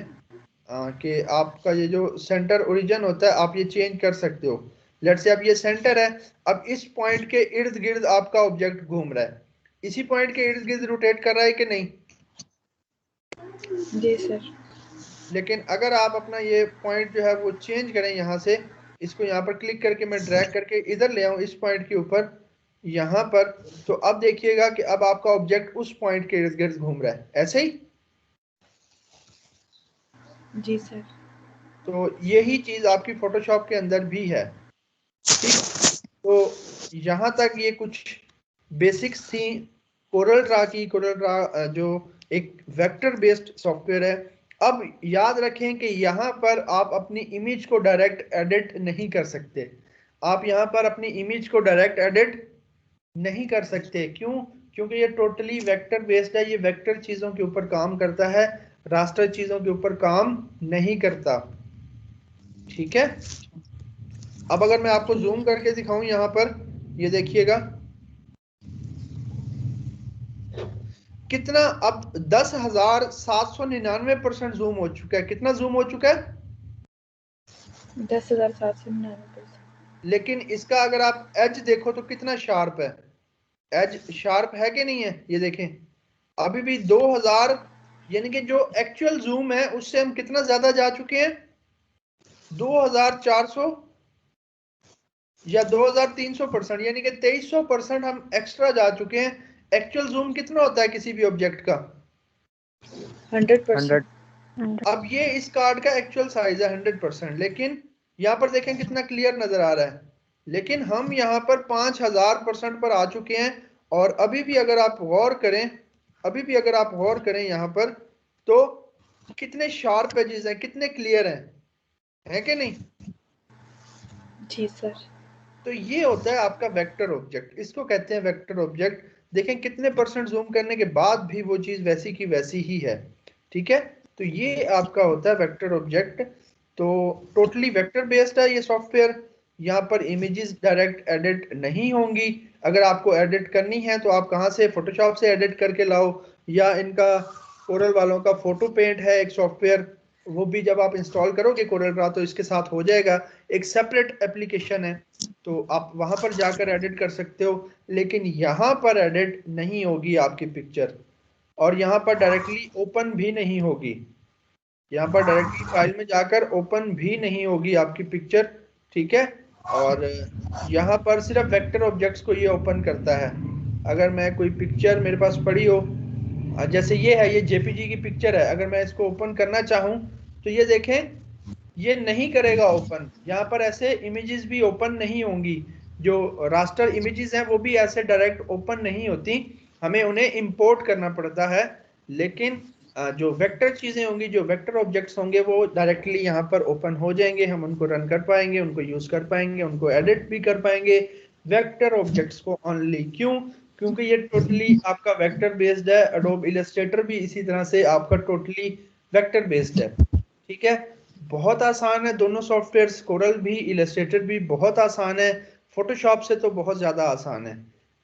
कि आपका ये जो सेंटर ओरिजिन होता है आप ये चेंज कर सकते हो। लेट से अब ये सेंटर है, अब इस पॉइंट के इर्द गिर्द आपका ऑब्जेक्ट घूम रहा है, इसी पॉइंट के इर्द गिर्द रोटेट कर रहा है कि नहीं। जी सर। लेकिन अगर आप अपना ये पॉइंट जो है वो चेंज करें, यहाँ से इसको यहाँ पर क्लिक करके मैं ड्रैग करके इधर ले आऊँ इस पॉइंट के ऊपर यहाँ पर, तो अब देखिएगा कि अब आपका ऑब्जेक्ट उस पॉइंट के इर्द गिर्द घूम रहा है, ऐसे ही। जी सर। तो यही चीज आपकी फोटोशॉप के अंदर भी है। ठीक, तो यहाँ तक ये कुछ बेसिक्स थी कोरल ड्रा की। कोरल ड्रा जो एक वेक्टर बेस्ड सॉफ्टवेयर है। अब याद रखें कि यहाँ पर आप अपनी इमेज को डायरेक्ट एडिट नहीं कर सकते। आप यहाँ पर अपनी इमेज को डायरेक्ट एडिट नहीं कर सकते। क्यों? क्योंकि ये टोटली वेक्टर बेस्ड है, ये वेक्टर चीजों के ऊपर काम करता है, रास्टर चीजों के ऊपर काम नहीं करता। ठीक है, अब अगर मैं आपको जूम करके दिखाऊं यहाँ पर, ये देखिएगा कितना, अब 10,799% जूम हो चुका है। कितना जूम हो चुका है? 10,799%। लेकिन इसका अगर आप एज देखो तो कितना शार्प है, एज शार्प है कि नहीं है? ये देखें अभी भी 2000 यानी कि जो एक्चुअल जूम है उससे हम कितना ज्यादा जा चुके हैं, 2400 या 2300% यानी कि 2300% हम एक्स्ट्रा जा चुके हैं। एक्चुअल जूम कितना होता है किसी भी ऑब्जेक्ट का? 100%। अब ये इस कार्ड का एक्चुअल साइज है 100%, लेकिन यहाँ पर देखें कितना क्लियर नजर आ रहा है। लेकिन हम यहाँ पर 5000% पर आ चुके हैं। और अभी भी अगर आप गौर करें, अभी भी अगर आप गौर करें यहाँ पर, तो कितने शार्प एजेस हैं, कितने क्लियर हैं, है कि नहीं? जी सर। तो ये होता है आपका वेक्टर ऑब्जेक्ट, इसको कहते हैं वेक्टर ऑब्जेक्ट। देखें कितने परसेंट जूम करने के बाद भी वो चीज वैसी की वैसी ही है। ठीक है, तो ये आपका होता है वेक्टर ऑब्जेक्ट। तो टोटली वेक्टर बेस्ड है ये सॉफ्टवेयर। यहाँ पर इमेजेस डायरेक्ट एडिट नहीं होंगी। अगर आपको एडिट करनी है तो आप कहाँ से, फोटोशॉप से एडिट करके लाओ, या इनका कोरल वालों का फोटो पेंट है एक सॉफ्टवेयर, वो भी जब आप इंस्टॉल करोगे कोरल ड्रा तो इसके साथ हो जाएगा, एक सेपरेट एप्लीकेशन है, तो आप वहां पर जाकर एडिट कर सकते हो। लेकिन यहाँ पर एडिट नहीं होगी आपकी पिक्चर, और यहाँ पर डायरेक्टली ओपन भी नहीं होगी। यहाँ पर डायरेक्टली फाइल में जाकर ओपन भी नहीं होगी आपकी पिक्चर। ठीक है, और यहाँ पर सिर्फ वेक्टर ऑब्जेक्ट्स को ये ओपन करता है। अगर मैं कोई पिक्चर मेरे पास पड़ी हो, जैसे ये है, ये जेपीजी की पिक्चर है, अगर मैं इसको ओपन करना चाहूँ तो ये देखें ये नहीं करेगा ओपन। यहाँ पर ऐसे इमेजेस भी ओपन नहीं होंगी, जो रास्टर इमेजेस हैं वो भी ऐसे डायरेक्ट ओपन नहीं होती, हमें उन्हें इंपोर्ट करना पड़ता है। लेकिन जो वेक्टर चीजें होंगी, जो वेक्टर ऑब्जेक्ट्स होंगे, वो डायरेक्टली यहाँ पर ओपन हो जाएंगे, हम उनको रन कर पाएंगे, उनको यूज कर पाएंगे, उनको एडिट भी कर पाएंगे वेक्टर ऑब्जेक्ट्स को ओनली। क्यों? क्योंकि ये टोटली आपका वेक्टर बेस्ड है। एडोब इलस्ट्रेटर भी इसी तरह से आपका टोटली वेक्टर बेस्ड है। ठीक है, बहुत आसान है दोनों सॉफ्टवेयर्स, कोरल भी इलस्ट्रेटर भी बहुत आसान है, फोटोशॉप से तो बहुत ज़्यादा आसान है।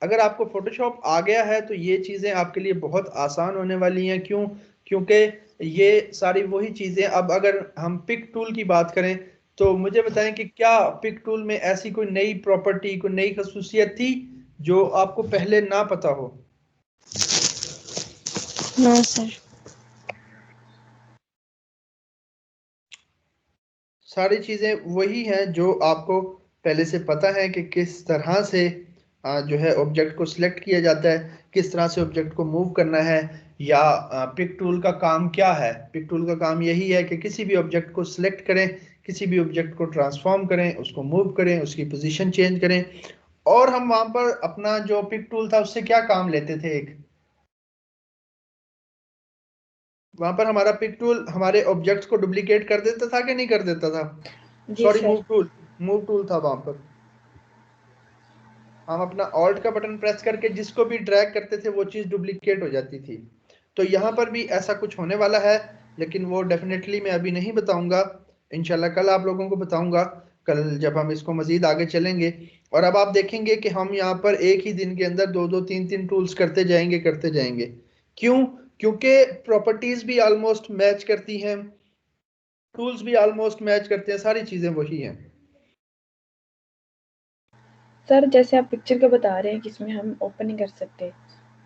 अगर आपको फोटोशॉप आ गया है तो ये चीज़ें आपके लिए बहुत आसान होने वाली हैं। क्यों? क्योंकि ये सारी वही चीज़ें, अब अगर हम पिक टूल की बात करें तो मुझे बताएं कि क्या पिक टूल में ऐसी कोई नई प्रॉपर्टी, कोई नई खसूसियत थी जो आपको पहले ना पता हो? No sir. सारी चीज़ें वही हैं जो आपको पहले से पता है कि किस तरह से जो है ऑब्जेक्ट को सिलेक्ट किया जाता है, किस तरह से ऑब्जेक्ट को मूव करना है, या पिक टूल का काम क्या है। पिक टूल का काम यही है कि किसी भी ऑब्जेक्ट को सिलेक्ट करें, किसी भी ऑब्जेक्ट को ट्रांसफॉर्म करें, उसको मूव करें, उसकी पोजीशन चेंज करें। और हम वहां पर अपना जो पिक टूल था उससे क्या काम लेते थे, एक वहां पर हमारा पिक टूल हमारे ऑब्जेक्ट्स को डुप्लीकेट कर देता था कि नहीं कर देता था? जी सॉरी, सर। मूव टूल था वहां पर। हम अपना ऑल्ट का बटन प्रेस करके जिसको भी ड्रैग करते थे वो चीज डुप्लीकेट हो जाती थी। तो यहाँ पर भी ऐसा कुछ होने वाला है, लेकिन वो डेफिनेटली मैं अभी नहीं बताऊंगा, इंशाल्लाह कल आप लोगों को बताऊंगा, कल जब हम इसको मजीद आगे चलेंगे। और अब आप देखेंगे कि हम यहाँ पर एक ही दिन के अंदर दो दो तीन तीन टूल्स करते जाएंगे, करते जाएंगे। क्यों? क्योंकि प्रॉपर्टीज भी ऑलमोस्ट मैच करती हैं, टूल्स भी ऑलमोस्ट मैच करते हैं, सारी चीजें वही हैं। सर जैसे आप पिक्चर का बता रहे हैं कि इसमें हम ओपन नहीं कर सकते,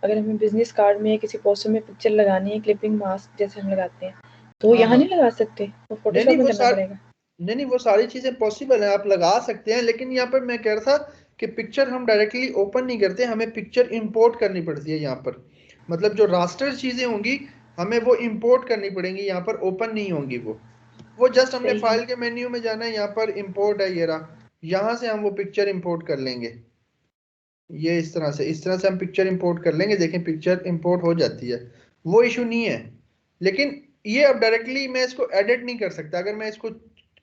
अगर हमें बिजनेस कार्ड में या किसी पोस्टर में पिक्चर लगानी है, क्लिपिंग मास्क जैसे हम लगाते हैं, तो वो हाँ यहाँ हाँ, नहीं लगा सकते, वो नहीं फोटोशॉप नहीं में वो करना पड़ेगा? नहीं, वो सारी चीजें पॉसिबल है, आप लगा सकते हैं। लेकिन यहाँ पर मैं कह रहा था कि पिक्चर हम डायरेक्टली ओपन नहीं करते, हमें पिक्चर इंपोर्ट करनी पड़ती है यहाँ पर। मतलब जो रास्टर चीजें होंगी हमें वो इंपोर्ट करनी पड़ेंगी, यहाँ पर ओपन नहीं होंगी वो जस्ट हमने सही है। फाइल के मेन्यू में जाना है, यहाँ पर इंपोर्ट है, ये रहा, यहाँ से हम वो पिक्चर इंपोर्ट कर लेंगे। ये इस तरह से हम पिक्चर इंपोर्ट कर लेंगे। देखें पिक्चर इंपोर्ट हो जाती है, वो इशू नहीं है। लेकिन ये अब डायरेक्टली मैं इसको एडिट नहीं कर सकता। अगर मैं इसको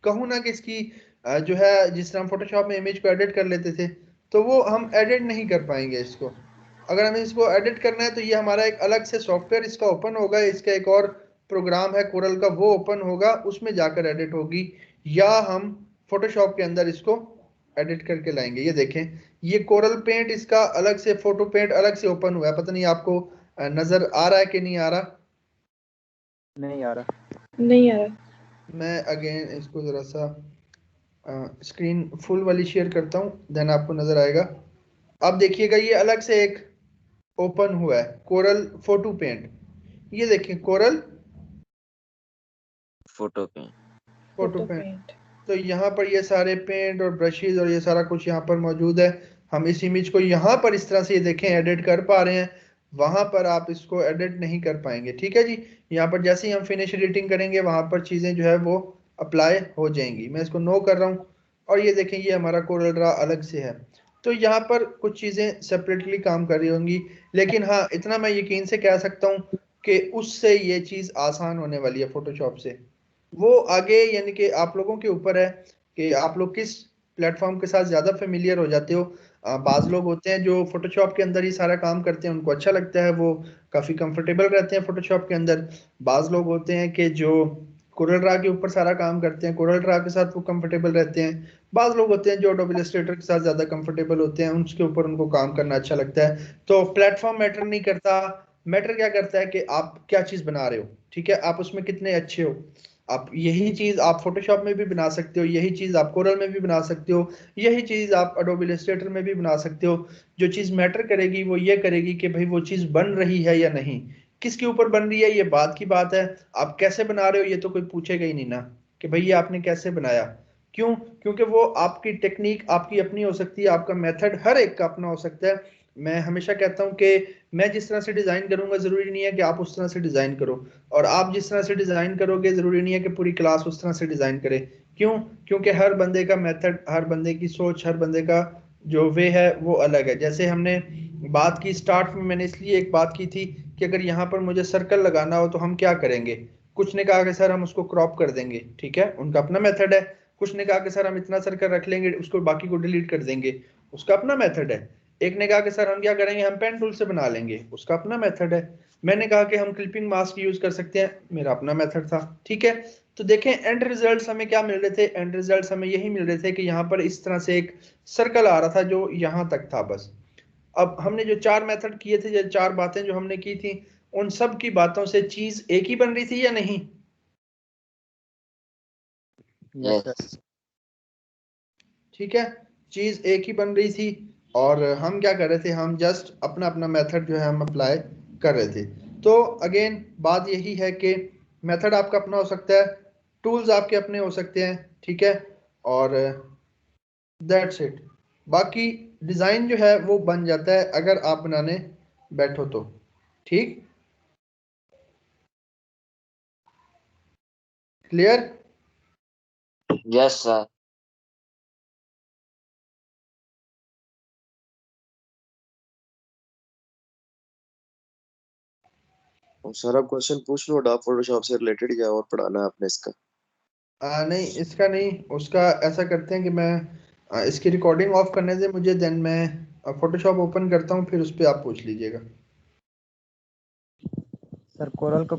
कहूँ ना कि इसकी जो है, जिस तरह हम फोटोशॉप में इमेज को एडिट कर लेते थे, तो वो हम एडिट नहीं कर पाएंगे इसको। अगर हमें इसको एडिट करना है तो ये हमारा एक अलग से सॉफ्टवेयर इसका ओपन होगा, इसका एक और प्रोग्राम है कोरल का, वो ओपन होगा, उसमें जाकर एडिट होगी, या हम फोटोशॉप के अंदर इसको एडिट करके लाएंगे। ये देखें, ये कोरल पेंट इसका अलग से, फोटो पेंट अलग से ओपन हुआ है। पता नहीं आपको नजर आ रहा है कि नहीं आ रहा? नहीं आ रहा। नहीं आ रहा। मैं अगेन इसको जरा सा स्क्रीन फुल वाली शेयर करता हूँ, देन आपको नजर आएगा। अब देखिएगा ये अलग से एक ओपन हुआ है कोरल फोटो पेंट, ये देखें कोरल फोटो पे। Photo paint. तो यहाँ पर ये सारे पेंट और ब्रशेज और ये सारा कुछ यहाँ पर मौजूद है। हम इस इमेज को यहाँ पर इस तरह से ये देखें एडिट कर पा रहे हैं, वहां पर आप इसको एडिट नहीं कर पाएंगे। ठीक है जी, यहाँ पर जैसे ही हम फिनिश एडिटिंग करेंगे वहां पर चीजें जो है वो अप्लाई हो जाएंगी। मैं इसको नो कर रहा हूँ और ये देखें ये हमारा कोरल ड्रा अलग से है। तो यहाँ पर कुछ चीजें सेपरेटली काम कर रही होंगी, लेकिन हाँ इतना मैं यकीन से कह सकता हूँ कि उससे ये चीज आसान होने वाली है फोटोशॉप से। वो आगे यानी कि आप लोगों के ऊपर है कि आप लोग किस प्लेटफॉर्म के साथ ज्यादा फेमिलियर हो जाते हो। बाज लोग होते हैं जो फोटोशॉप के अंदर ही सारा काम करते हैं, उनको अच्छा लगता है, वो काफी कंफर्टेबल रहते हैं फोटोशॉप के अंदर। बाज लोग होते हैं कि जो कोरल ड्रा के ऊपर सारा काम करते हैं, कोरल ड्रा के साथ वो कंफर्टेबल रहते हैं। बाज लोग होते हैं जो एडोबी इलस्ट्रेटर के साथ ज्यादा कंफर्टेबल होते हैं, उसके ऊपर उनको काम करना अच्छा लगता है। तो प्लेटफॉर्म मैटर नहीं करता, मैटर क्या करता है कि आप क्या चीज बना रहे हो। ठीक है, आप उसमें कितने अच्छे हो। आप यही चीज आप फोटोशॉप में भी बना सकते हो, यही चीज आप कोरल में भी बना सकते हो, यही चीज आप एडोबी इलस्ट्रेटर में भी बना सकते हो। जो चीज मैटर करेगी वो ये करेगी कि भाई वो चीज बन रही है या नहीं, किसके ऊपर बन रही है ये बात की बात है। आप कैसे बना रहे हो ये तो कोई पूछेगा ही नहीं ना कि भाई ये आपने कैसे बनाया। क्यों? क्योंकि वो आपकी टेक्निक आपकी अपनी हो सकती है, आपका मेथड हर एक का अपना हो सकता है। मैं हमेशा कहता हूं कि मैं जिस तरह से डिजाइन करूंगा जरूरी नहीं है कि आप उस तरह से डिजाइन करो, और आप जिस तरह से डिजाइन करोगे जरूरी नहीं है कि पूरी क्लास उस तरह से डिजाइन करे। क्यों? क्योंकि हर बंदे का मेथड, हर बंदे की सोच, हर बंदे का जो वे है वो अलग है। जैसे हमने बात की स्टार्ट में, मैंने इसलिए एक बात की थी कि अगर यहाँ पर मुझे सर्कल लगाना हो तो हम क्या करेंगे। कुछ ने कहा कि सर हम उसको क्रॉप कर देंगे, ठीक है, उनका अपना मेथड है। कुछ ने कहा कि सर हम इतना सर्कल रख लेंगे, उसको बाकी को डिलीट कर देंगे, उसका अपना मेथड है। एक ने कहा कि सर हम क्या करेंगे, हम पेन टूल से बना लेंगे, उसका अपना मेथड है। मैंने कहा कि हम क्लिपिंग मास्क यूज कर सकते हैं, मेरा अपना मेथड था। ठीक है, तो देखें एंड रिजल्ट्स हमें क्या मिल रहे थे, एंड रिजल्ट्स हमें यही मिल रहे थे कि यहाँ पर इस तरह से एक सर्कल आ रहा था जो यहाँ तक था बस। अब हमने जो चार मेथड किए थे, जो चार बातें जो हमने की थी, उन सब की बातों से चीज एक ही बन रही थी या नहीं? यस। ठीक है, चीज एक ही बन रही थी और हम क्या कर रहे थे, हम जस्ट अपना अपना मेथड जो है हम अप्लाई कर रहे थे। तो अगेन बात यही है कि मेथड आपका अपना हो सकता है, टूल्स आपके अपने हो सकते हैं, ठीक है, और दैट्स इट। बाकी डिजाइन जो है वो बन जाता है अगर आप बनाने बैठो तो। ठीक, क्लियर? Yes sir. सर आप क्वेश्चन पूछ लो, डाक फोटोशॉप से रिलेटेड क्या और पढ़ाना है आपने इसका? नहीं इसका नहीं, उसका ऐसा करते हैं कि मैं इसकी रिकॉर्डिंग ऑफ करने दे मुझे, देन मैं फोटोशॉप ओपन करता हूँ, फिर उस पर आप पूछ लीजिएगा। सर कोरल का